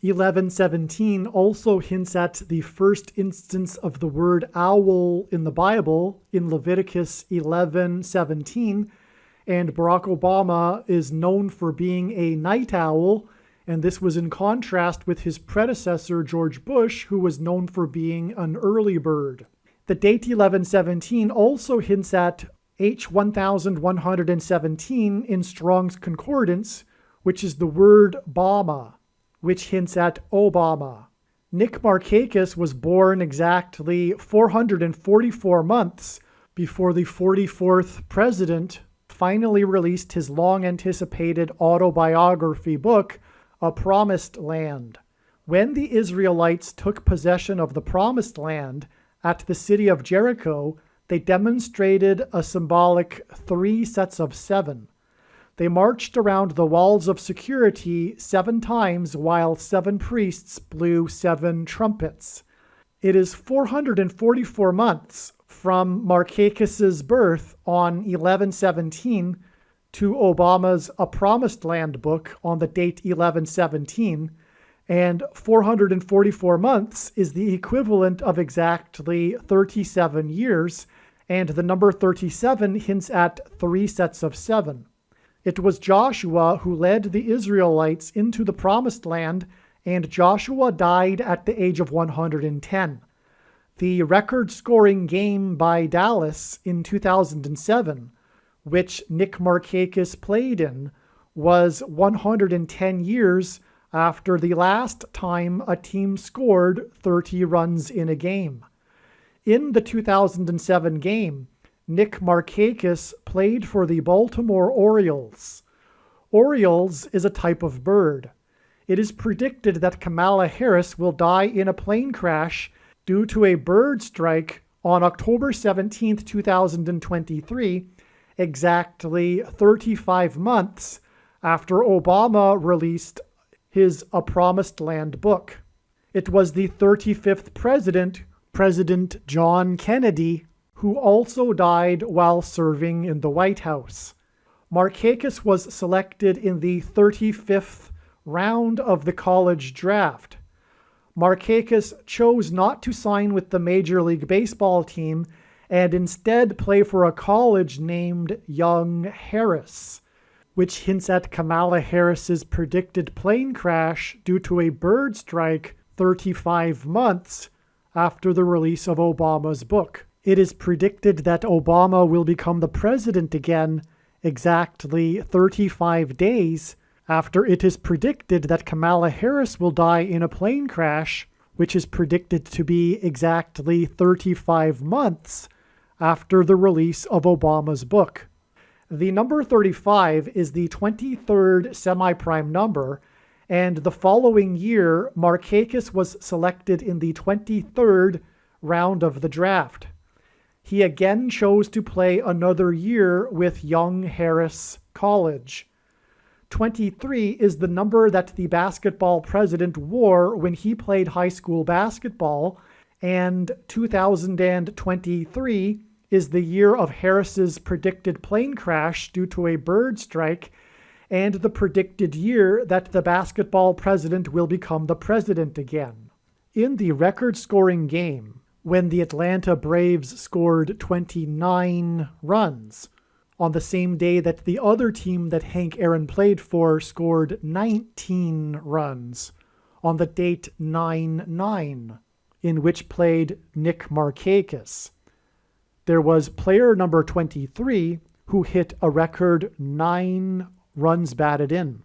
11:17 also hints at the first instance of the word owl in the Bible in Leviticus 11:17, and Barack Obama is known for being a night owl, and this was in contrast with his predecessor George Bush, who was known for being an early bird. The date 1117 also hints at H1117 in Strong's Concordance, which is the word Bama, which hints at Obama. Nick Markakis was born exactly 444 months before the 44th president finally released his long-anticipated autobiography book, A Promised Land. When the Israelites took possession of the Promised Land at the city of Jericho, they demonstrated a symbolic 3 sets of 7. They marched around the walls of security 7 times while 7 priests blew 7 trumpets. It is 444 months from Markakis's birth on 1117 to Obama's A Promised Land book on the date 1117, and 444 months is the equivalent of exactly 37 years, and the number 37 hints at 3 sets of 7. It was Joshua who led the Israelites into the Promised Land, and Joshua died at the age of 110. The record-scoring game by Dallas in 2007, which Nick Markakis played in, was 110 years after the last time a team scored 30 runs in a game. In the 2007 game, Nick Markakis played for the Baltimore Orioles. Orioles is a type of bird. It is predicted that Kamala Harris will die in a plane crash due to a bird strike on October 17, 2023, exactly 35 months after Obama released his A Promised Land book. It was the 35th president, President John Kennedy, who also died while serving in the White House. Markakis was selected in the 35th round of the college draft. Markakis chose not to sign with the Major League Baseball team and instead play for a college named Young Harris, which hints at Kamala Harris's predicted plane crash due to a bird strike 35 months after the release of Obama's book. It is predicted that Obama will become the president again exactly 35 days after it is predicted that Kamala Harris will die in a plane crash, which is predicted to be exactly 35 months after the release of Obama's book. The number 35 is the 23rd semi-prime number, and the following year, Markakis was selected in the 23rd round of the draft. He again chose to play another year with Young Harris College. 23 is the number that the basketball president wore when he played high school basketball, and 2023 is the year of Harris's predicted plane crash due to a bird strike, and the predicted year that the basketball president will become the president again. In the record-scoring game, when the Atlanta Braves scored 29 runs, on the same day that the other team that Hank Aaron played for scored 19 runs, on the date 9-9, in which played Nick Markakis. There was player number 23 who hit a record 9 runs batted in.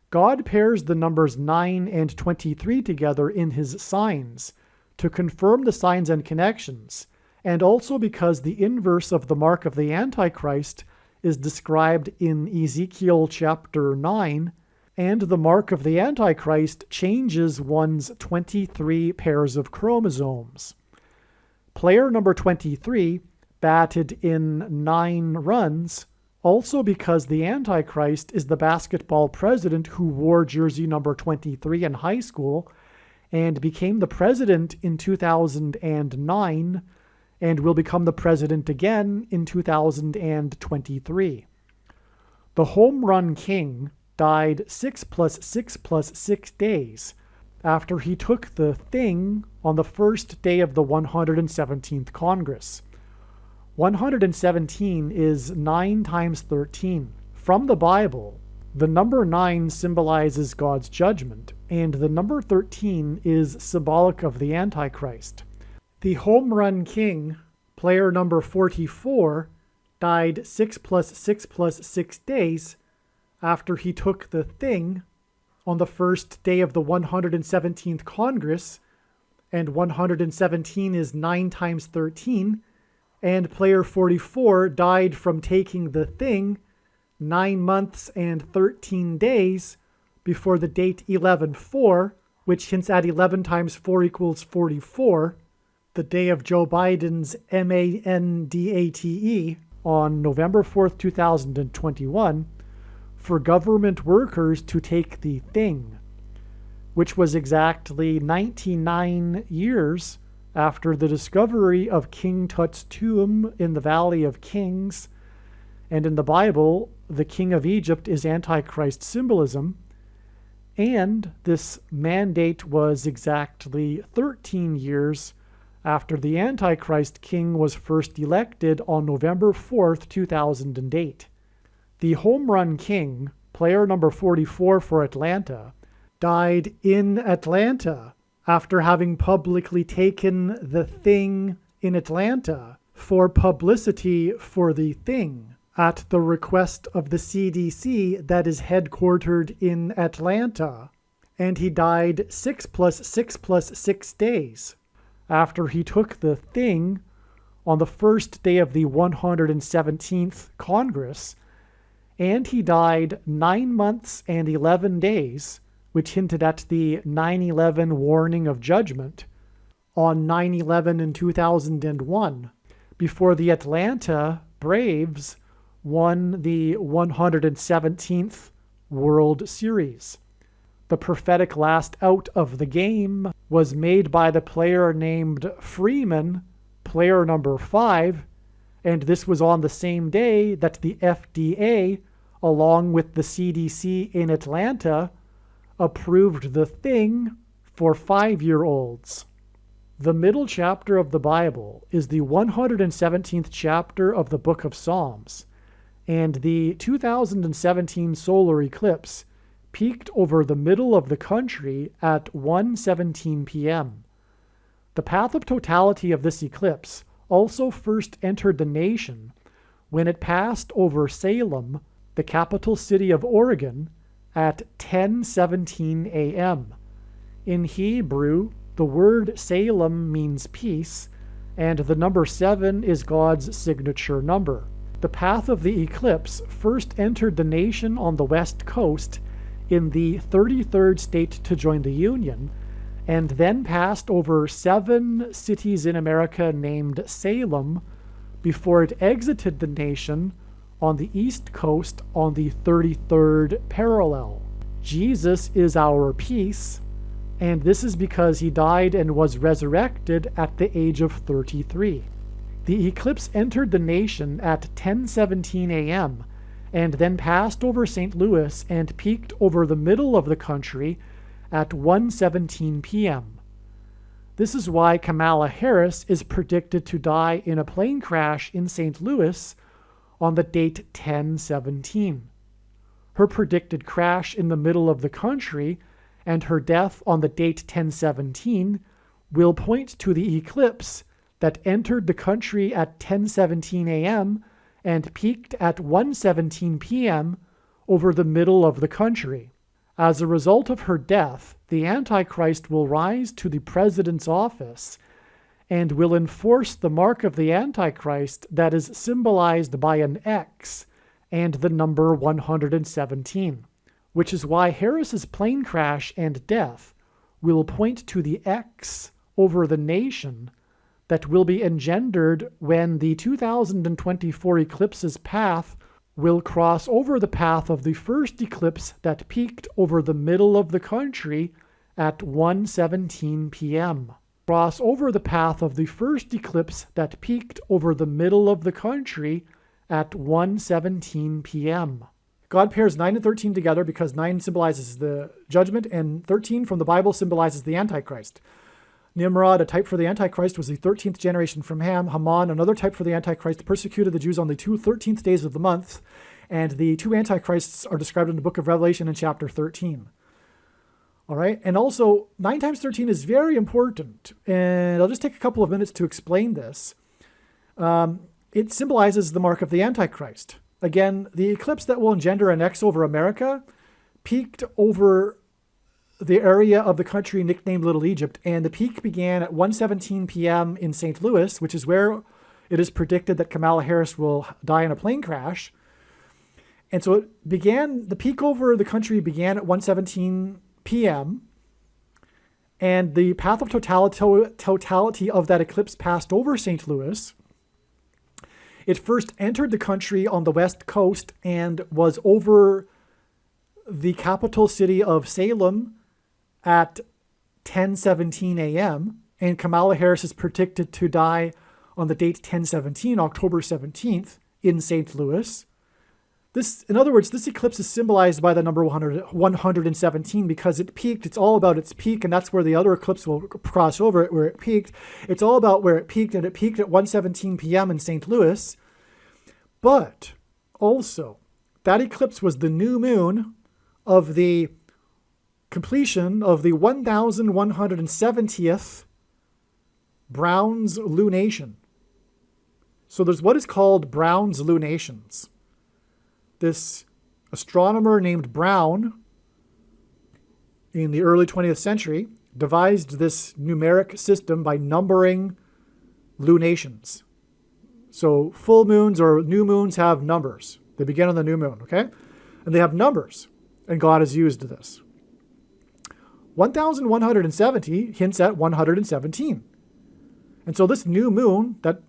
God pairs the numbers 9 and 23 together in his signs to confirm the signs and connections, and also because the inverse of the mark of the Antichrist is described in Ezekiel chapter 9, and the mark of the Antichrist changes one's 23 pairs of chromosomes. Player number 23 batted in 9 runs, also because the Antichrist is the basketball president who wore jersey number 23 in high school and became the president in 2009 and will become the president again in 2023. The home run king died 6 + 6 + 6 days after he took the thing on the first day of the 117th Congress. 117 is 9 times 13. From the Bible, the number 9 symbolizes God's judgment, and the number 13 is symbolic of the Antichrist. The home run king, player number 44, died 6 + 6 + 6 days after he took the thing on the first day of the 117th Congress, and 117 is 9 times 13, and player 44 died from taking the thing 9 months and 13 days before the date 11/4, which hints at 11 times 4 equals 44, the day of Joe Biden's mandate on November 4th, 2021, for government workers to take the thing, which was exactly 99 years after the discovery of King Tut's tomb in the Valley of Kings. And in the Bible, the king of Egypt is Antichrist symbolism, and this mandate was exactly 13 years after the Antichrist king was first elected on November 4th, 2008. The home run king, player number 44 for Atlanta, died in Atlanta after having publicly taken the thing in Atlanta for publicity for the thing at the request of the CDC that is headquartered in Atlanta, and he died 6 + 6 + 6 days after he took the thing on the first day of the 117th Congress, and he died 9 months and 11 days, which hinted at the 9/11 warning of judgment, on 9/11 in 2001, before the Atlanta Braves won the 117th World Series. The prophetic last out of the game was made by the player named Freeman, player number 5, and this was on the same day that the FDA, along with the CDC in Atlanta, approved the thing for 5-year-olds. The middle chapter of the Bible is the 117th chapter of the book of Psalms, and the 2017 solar eclipse peaked over the middle of the country at 1:17 p.m. The path of totality of this eclipse also first entered the nation when it passed over Salem, the capital city of Oregon, at 10:17 a.m. In Hebrew, the word Salem means peace, and the number 7 is God's signature number. The path of the eclipse first entered the nation on the west coast in the 33rd state to join the Union, and then passed over 7 cities in America named Salem before it exited the nation on the east coast on the 33rd parallel. Jesus is our peace, and this is because he died and was resurrected at the age of 33. The eclipse entered the nation at 10:17 a.m. and then passed over St. Louis and peaked over the middle of the country at 1:17 p.m. This is why Kamala Harris is predicted to die in a plane crash in St. Louis on the date 10/17. Her predicted crash in the middle of the country and her death on the date 10/17 will point to the eclipse that entered the country at 10:17 a.m. and peaked at 1:17 p.m. over the middle of the country. As a result of her death, the Antichrist will rise to the president's office and will enforce the mark of the Antichrist that is symbolized by an X and the number 117, which is why Harris's plane crash and death will point to the X over the nation that will be engendered when the 2024 eclipse's path will cross over the path of the first eclipse that peaked over the middle of the country at 1:17 p.m. Cross over the path of the first eclipse that peaked over the middle of the country at 1:17 p.m. God pairs 9 and 13 together because 9 symbolizes the judgment and 13 from the Bible symbolizes the Antichrist. Nimrod, a type for the Antichrist, was the 13th generation from Ham. Haman, another type for the Antichrist, persecuted the Jews on the 13th days of the month. And the 2 Antichrists are described in the book of Revelation in chapter 13. All right, and also 9 times 13 is very important. And I'll just take a couple of minutes to explain this. It symbolizes the mark of the Antichrist. Again, the eclipse that will engender an X over America peaked over the area of the country nicknamed Little Egypt, and the peak began at 1:17 p.m. in St. Louis, which is where it is predicted that Kamala Harris will die in a plane crash. And so the peak over the country began at 1:17 p.m., and the path of totality of that eclipse passed over St. Louis. It first entered the country on the west coast and was over the capital city of Salem at 10:17 a.m., and Kamala Harris is predicted to die on the date 10/17, October 17th, in St. Louis. In other words, this eclipse is symbolized by the number 117 because it peaked. It's all about its peak, and that's where the other eclipse will cross over it, where it peaked. It's all about where it peaked, and it peaked at 1:17 p.m. in St. Louis. But also, that eclipse was the new moon of the completion of the 1170th Brown's lunation. So there's what is called Brown's lunations. This astronomer named Brown in the early 20th century devised this numeric system by numbering lunations. So full moons or new moons have numbers. They begin on the new moon, okay? And they have numbers, and God has used this. 1170 hints at 117. And so this new moon that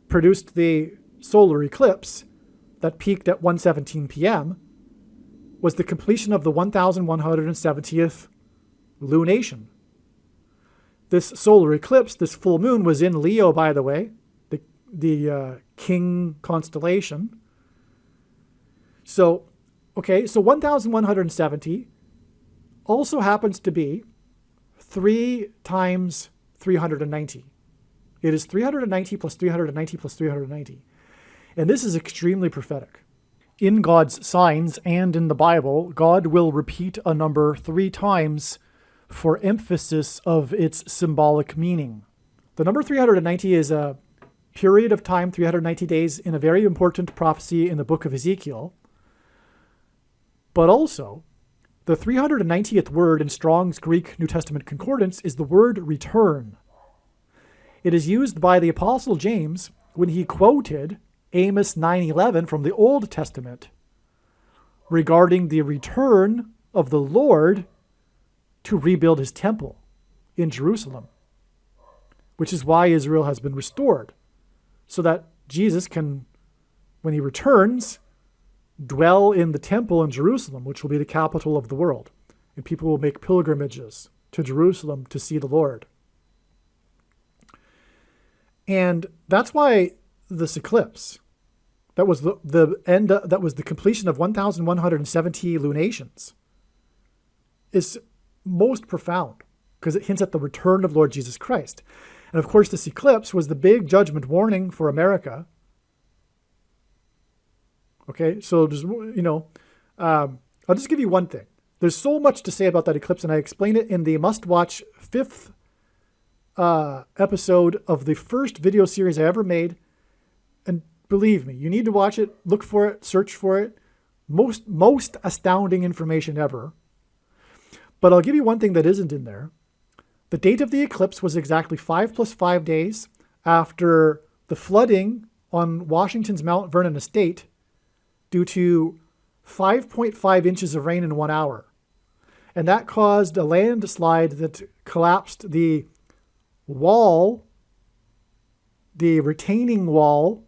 produced the solar eclipse that peaked at 1:17 p.m. was the completion of the 1170th lunation. This solar eclipse, this full moon, was in Leo, by the way, the King constellation. So 1170 also happens to be 3 times 390. It is 390 plus 390 plus 390. And this is extremely prophetic. In God's signs and in the Bible, God will repeat a number 3 times for emphasis of its symbolic meaning. The number 390 is a period of time, 390 days, in a very important prophecy in the book of Ezekiel. But also, The 390th word in Strong's Greek New Testament Concordance is the word return. It is used by the Apostle James when he quoted Amos 9:11 from the Old Testament regarding the return of the Lord to rebuild his temple in Jerusalem, which is why Israel has been restored, so that Jesus can, when he returns, dwell in the temple in Jerusalem, which will be the capital of the world. And people will make pilgrimages to Jerusalem to see the Lord. And that's why this eclipse, that was that was the completion of 1,170 lunations, is most profound, because it hints at the return of Lord Jesus Christ. And of course, this eclipse was the big judgment warning for America. Okay, so there's, I'll just give you one thing. There's so much to say about that eclipse, and I explain it in the must-watch 5th episode of the first video series I ever made. And believe me, you need to watch it, look for it, search for it. Most astounding information ever. But I'll give you one thing that isn't in there. The date of the eclipse was exactly 5 + 5 days after the flooding on Washington's Mount Vernon estate due to 5.5 inches of rain in 1 hour. And that caused a landslide that collapsed the wall, the retaining wall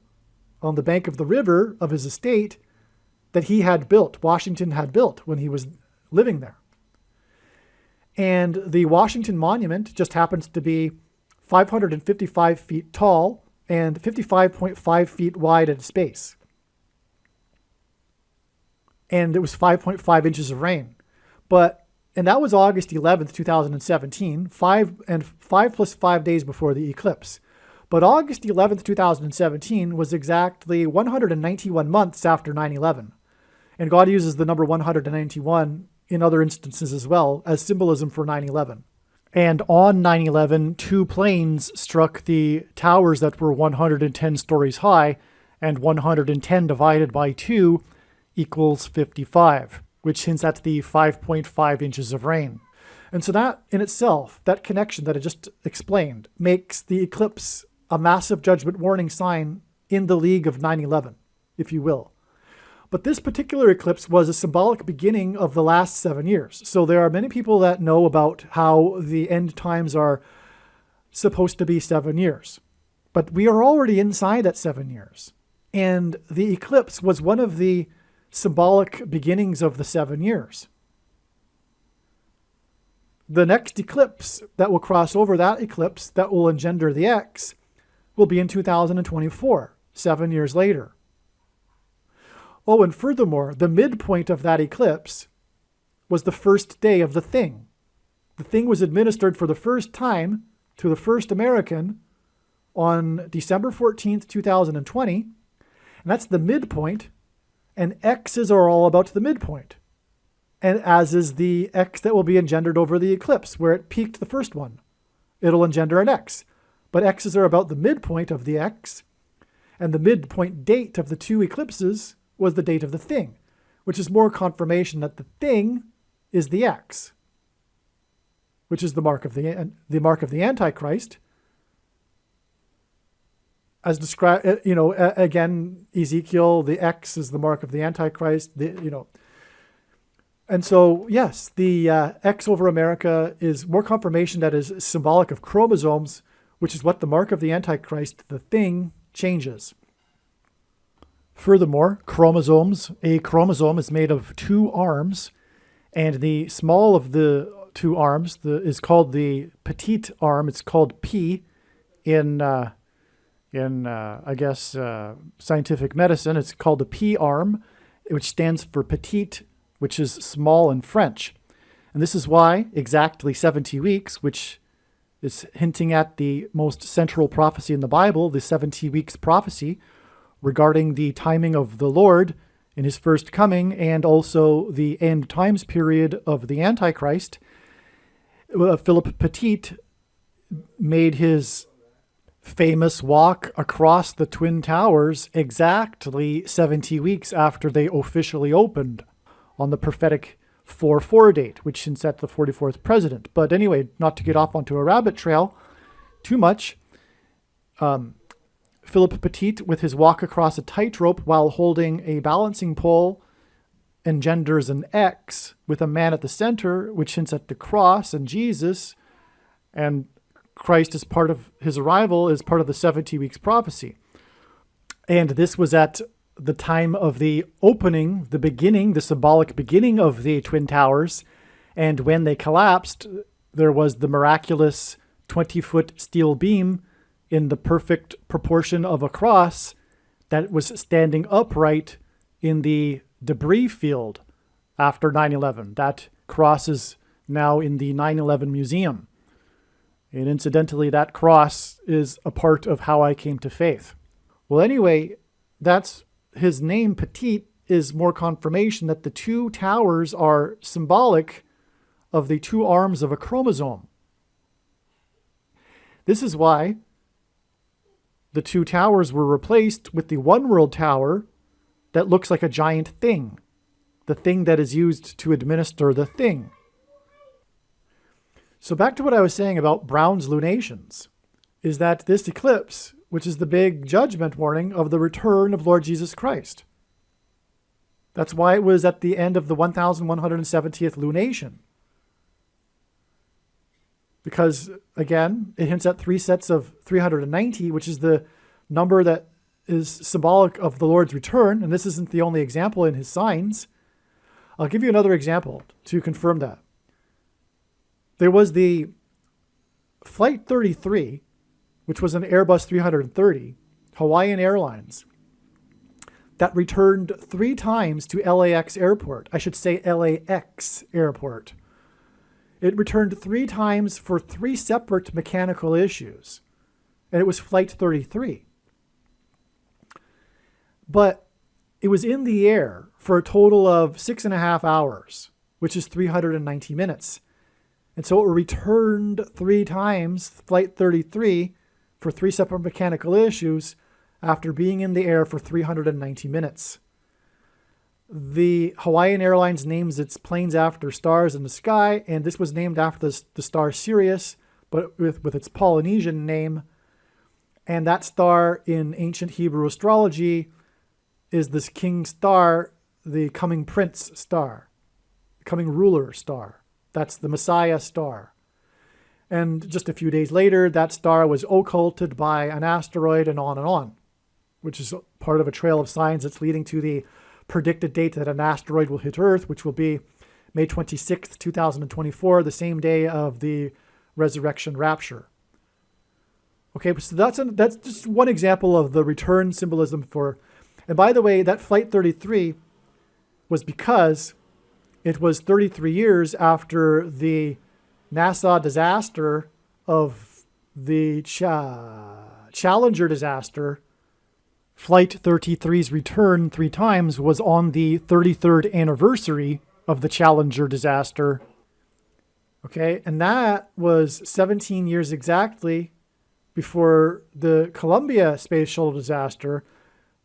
on the bank of the river of his estate that he had built, Washington had built when he was living there. And the Washington Monument just happens to be 555 feet tall and 55.5 feet wide at its base. And it was 5.5 inches of rain. And that was August 11th, 2017, 5 + 5 days before the eclipse. But August 11th, 2017 was exactly 191 months after 9/11. And God uses the number 191 in other instances as well as symbolism for 9/11. And on 9/11, 2 planes struck the towers that were 110 stories high, and 110 divided by 2 equals 55, which hints at the 5.5 inches of rain. And so that in itself, that connection that I just explained, makes the eclipse a massive judgment warning sign in the league of 9/11, if you will. But this particular eclipse was a symbolic beginning of the last 7 years. So there are many people that know about how the end times are supposed to be 7 years. But we are already inside that 7 years. And the eclipse was one of the symbolic beginnings of the 7 years. The next eclipse that will cross over that eclipse that will engender the X will be in 2024, 7 years later. Oh, and furthermore, the midpoint of that eclipse was the first day of the thing. The thing was administered for the first time to the first American on December 14th, 2020. And that's the midpoint. And X's are all about the midpoint. And as is the X that will be engendered over the eclipse, where it peaked the first one. It'll engender an X. But X's are about the midpoint of the X. And the midpoint date of the 2 eclipses was the date of the thing, which is more confirmation that the thing is the X, which is the mark of the Antichrist, as described. Again, Ezekiel, the X is the mark of the Antichrist. And so yes, the X over America is more confirmation that is symbolic of chromosomes, which is what the mark of the Antichrist, the thing, changes. Furthermore, a chromosome is made of 2 arms, and the small of the 2 arms is called the petite arm. It's called P in scientific medicine. It's called the P arm, which stands for petite, which is small in French. And this is why exactly 70 weeks, which is hinting at the most central prophecy in the Bible, the 70 weeks prophecy, regarding the timing of the Lord in his first coming and also the end times period of the Antichrist. Philip Petit made his famous walk across the Twin Towers exactly 70 weeks after they officially opened on the prophetic 4-4 date, which hints at the 44th president. But anyway, not to get off onto a rabbit trail too much, Philip Petit, with his walk across a tightrope while holding a balancing pole, engenders an X with a man at the center, which hints at the cross and Jesus, and Christ as part of his arrival is part of the 70 weeks prophecy. And this was at the time of the opening, the beginning, the symbolic beginning of the Twin Towers. And when they collapsed, there was the miraculous 20-foot steel beam in the perfect proportion of a cross that was standing upright in the debris field after 9/11. That cross is now in the 9/11 museum. And incidentally, that cross is a part of how I came to faith. Well, anyway, that's his name, Petit, is more confirmation that the two towers are symbolic of the two arms of a chromosome. This is why the two towers were replaced with the one world tower that looks like a giant thing, the thing that is used to administer the thing. So back to what I was saying about Brown's lunations, is that this eclipse, which is the big judgment warning of the return of Lord Jesus Christ. That's why it was at the end of the 1170th lunation. Because, again, it hints at 3 sets of 390, which is the number that is symbolic of the Lord's return. And this isn't the only example in his signs. I'll give you another example to confirm that. There was the Flight 33, which was an Airbus 330, Hawaiian Airlines, that returned 3 times to LAX Airport. I should say LAX Airport. It returned 3 times for 3 separate mechanical issues. And it was Flight 33. But it was in the air for a total of 6.5 hours, which is 390 minutes. And so it returned 3 times, Flight 33, for 3 separate mechanical issues after being in the air for 390 minutes. The Hawaiian Airlines names its planes after stars in the sky, and this was named after the star Sirius, but with its Polynesian name. And that star in ancient Hebrew astrology is this king star, the coming prince star, the coming ruler star. That's the Messiah star. And just a few days later, that star was occulted by an asteroid and on, which is part of a trail of signs that's leading to the predicted date that an asteroid will hit Earth, which will be May 26th, 2024, the same day of the resurrection rapture. Okay, so that's just one example of the return symbolism for, and by the way, that Flight 33 was because it was 33 years after the NASA disaster of the Challenger disaster. Flight 33's return 3 times was on the 33rd anniversary of the Challenger disaster. Okay, and that was 17 years exactly before the Columbia Space Shuttle disaster.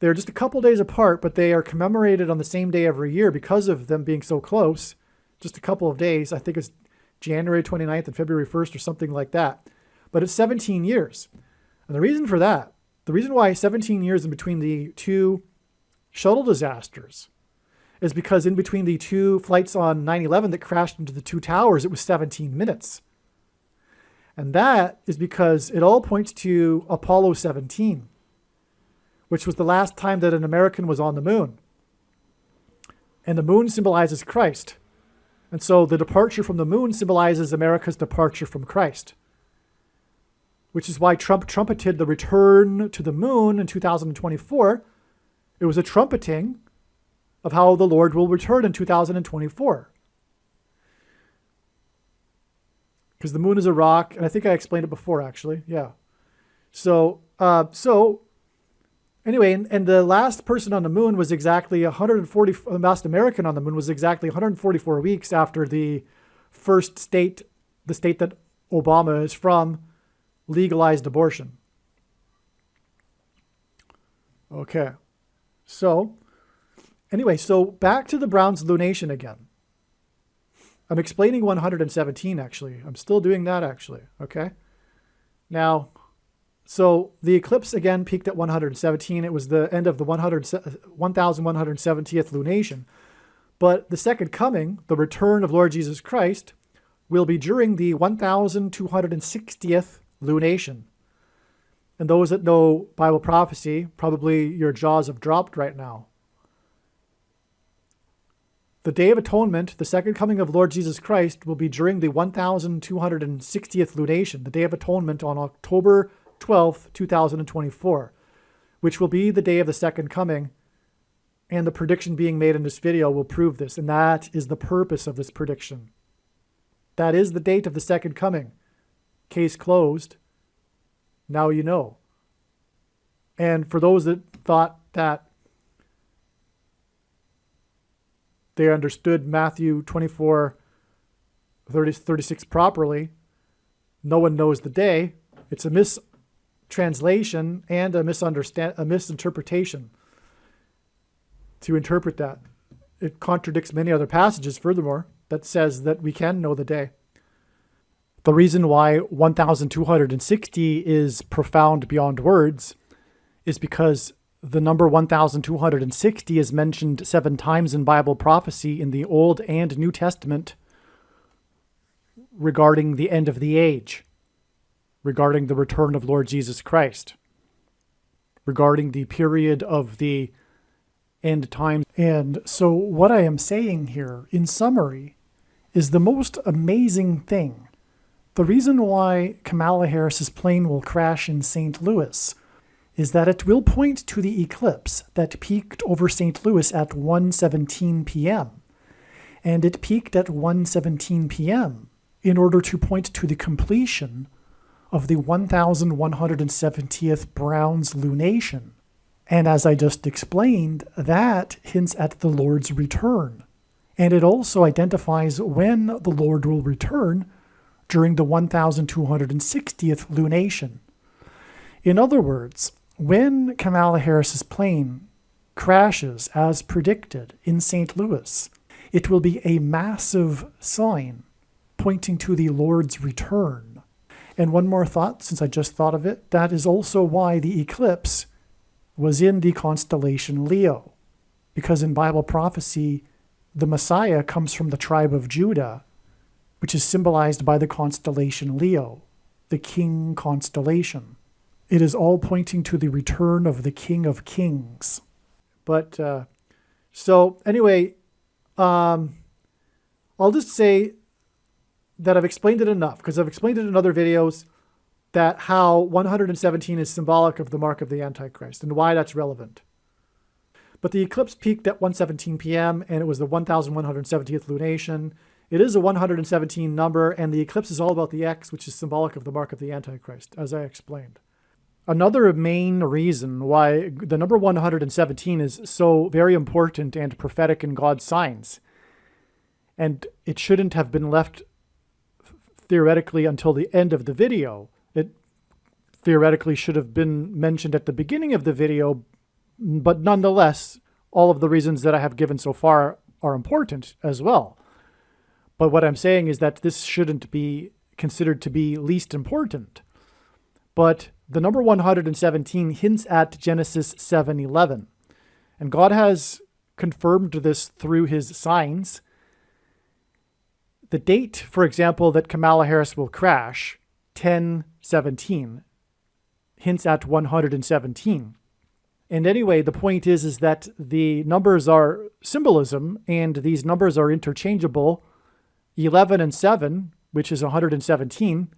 They're just a couple days apart, but they are commemorated on the same day every year because of them being so close. Just a couple of days. I think it's January 29th and February 1st or something like that. But it's 17 years. And the reason for that, the reason why 17 years in between the 2 shuttle disasters is because in between the 2 flights on 9/11 that crashed into the 2 towers, it was 17 minutes. And that is because it all points to Apollo 17, which was the last time that an American was on the moon. And the moon symbolizes Christ. And so the departure from the moon symbolizes America's departure from Christ, which is why Trump trumpeted the return to the moon in 2024. It was a trumpeting of how the Lord will return in 2024. Because the moon is a rock, and I think I explained it before, actually. Yeah. So anyway, and the last person on the moon was exactly 140, the last American on the moon was exactly 144 weeks after the first state, the state that Obama is from, legalized abortion. Okay. So, anyway, so back to the Browns lunation again. I'm explaining 117, actually. I'm still doing that, actually. Okay. Now, so the eclipse again peaked at 117. It was the end of the 1170th lunation. But the second coming, the return of Lord Jesus Christ, will be during the 1260th lunation. And those that know Bible prophecy, probably your jaws have dropped right now. The Day of Atonement, the second coming of Lord Jesus Christ, will be during the 1260th lunation, the Day of Atonement on October 12th, 2024, which will be the day of the second coming. And the prediction being made in this video will prove this. And that is the purpose of this prediction. That is the date of the second coming. Case closed. Now you know. And for those that thought that they understood Matthew 24:36 properly, no one knows the day. It's a mistranslation and a misinterpretation to interpret that. It contradicts many other passages, furthermore, that says that we can know the day. The reason why 1260 is profound beyond words is because the number 1260 is mentioned 7 times in Bible prophecy in the Old and New Testament regarding the end of the age, regarding the return of Lord Jesus Christ, regarding the period of the end times. And so what I am saying here, in summary, is the most amazing thing. The reason why Kamala Harris's plane will crash in St. Louis is that it will point to the eclipse that peaked over St. Louis at 1:17 p.m. And it peaked at 1:17 p.m. in order to point to the completion of the 1170th Browns lunation. And as I just explained, that hints at the Lord's return. And it also identifies when the Lord will return during the 1260th lunation. In other words, when Kamala Harris's plane crashes as predicted in St. Louis, it will be a massive sign pointing to the Lord's return. And one more thought, since I just thought of it, that is also why the eclipse was in the constellation Leo. Because in Bible prophecy, the Messiah comes from the tribe of Judah, which is symbolized by the constellation Leo, the king constellation. It is all pointing to the return of the King of Kings. But, so anyway, I'll just say that I've explained it enough, because I've explained it in other videos, that how 117 is symbolic of the mark of the Antichrist and why that's relevant. But the eclipse peaked at 1:17 p.m. and it was the 1170th lunation. It is a 117 number, and the eclipse is all about the X, which is symbolic of the mark of the Antichrist, as I explained. Another main reason why the number 117 is so very important and prophetic in God's signs, and it shouldn't have been left theoretically until the end of the video. It theoretically should have been mentioned at the beginning of the video, but nonetheless, all of the reasons that I have given so far are important as well. But what I'm saying is that this shouldn't be considered to be least important. But the number 117 hints at Genesis 7:11. And God has confirmed this through his signs. The date, for example, that Kamala Harris will crash, 10/17, hints at 117. And anyway, the point is that the numbers are symbolism, and these numbers are interchangeable. 11 and 7, which is 117,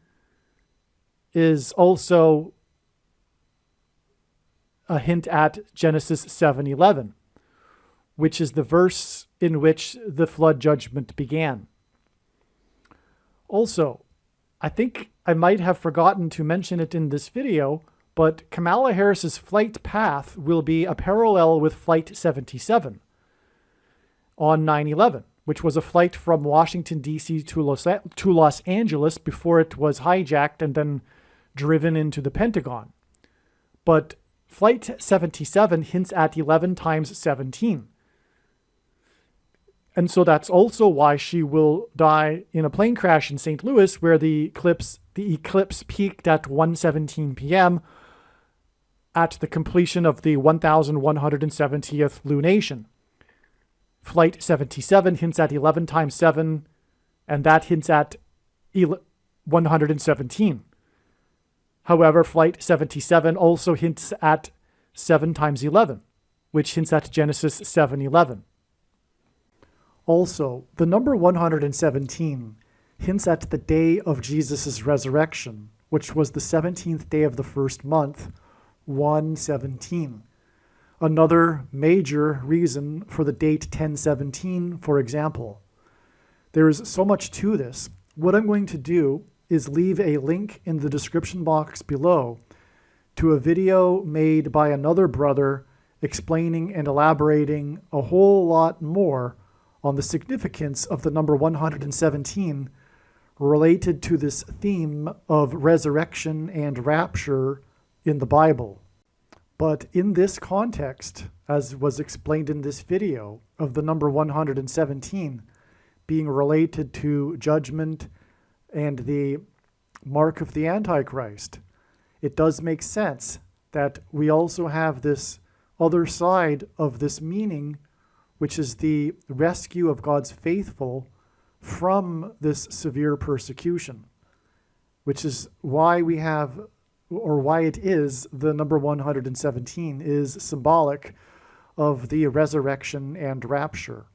is also a hint at Genesis 7:11, which is the verse in which the flood judgment began. Also, I think I might have forgotten to mention it in this video, but Kamala Harris's flight path will be a parallel with Flight 77 on 9/11, which was a flight from Washington, D.C. to Los Angeles before it was hijacked and then driven into the Pentagon. But Flight 77 hints at 11 times 17. And so that's also why she will die in a plane crash in St. Louis, where the eclipse peaked at 1:17 p.m. at the completion of the 1170th lunation. Flight 77 hints at 11 times 7, and that hints at 117. However, Flight 77 also hints at 7 times 11, which hints at Genesis 7:11. Also, the number 117 hints at the day of Jesus' resurrection, which was the 17th day of the first month, 117. Another major reason for the date 1017, for example. There is so much to this. What I'm going to do is leave a link in the description box below to a video made by another brother explaining and elaborating a whole lot more on the significance of the number 117 related to this theme of resurrection and rapture in the Bible. But in this context, as was explained in this video, of the number 117 being related to judgment and the mark of the Antichrist, it does make sense that we also have this other side of this meaning, which is the rescue of God's faithful from this severe persecution, which is why we have, or why it is, the number 117 is symbolic of the resurrection and rapture.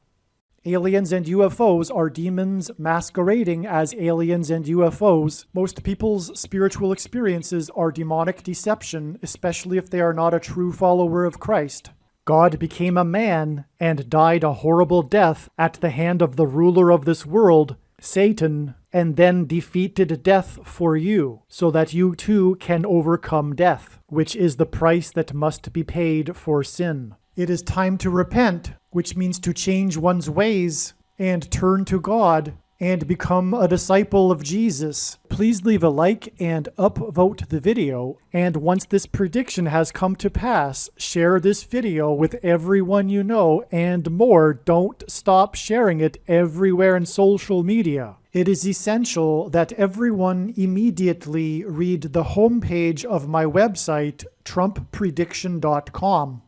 Aliens and UFOs are demons masquerading as aliens and UFOs. Most people's spiritual experiences are demonic deception, especially if they are not a true follower of Christ. God became a man and died a horrible death at the hand of the ruler of this world, Satan, and then defeated death for you, so that you too can overcome death, which is the price that must be paid for sin. It is time to repent, which means to change one's ways and turn to God and become a disciple of Jesus. Please leave a like and upvote the video. And once this prediction has come to pass, share this video with everyone you know, and more. Don't stop sharing it everywhere in social media. It is essential that everyone immediately read the homepage of my website, TrumpPrediction.com.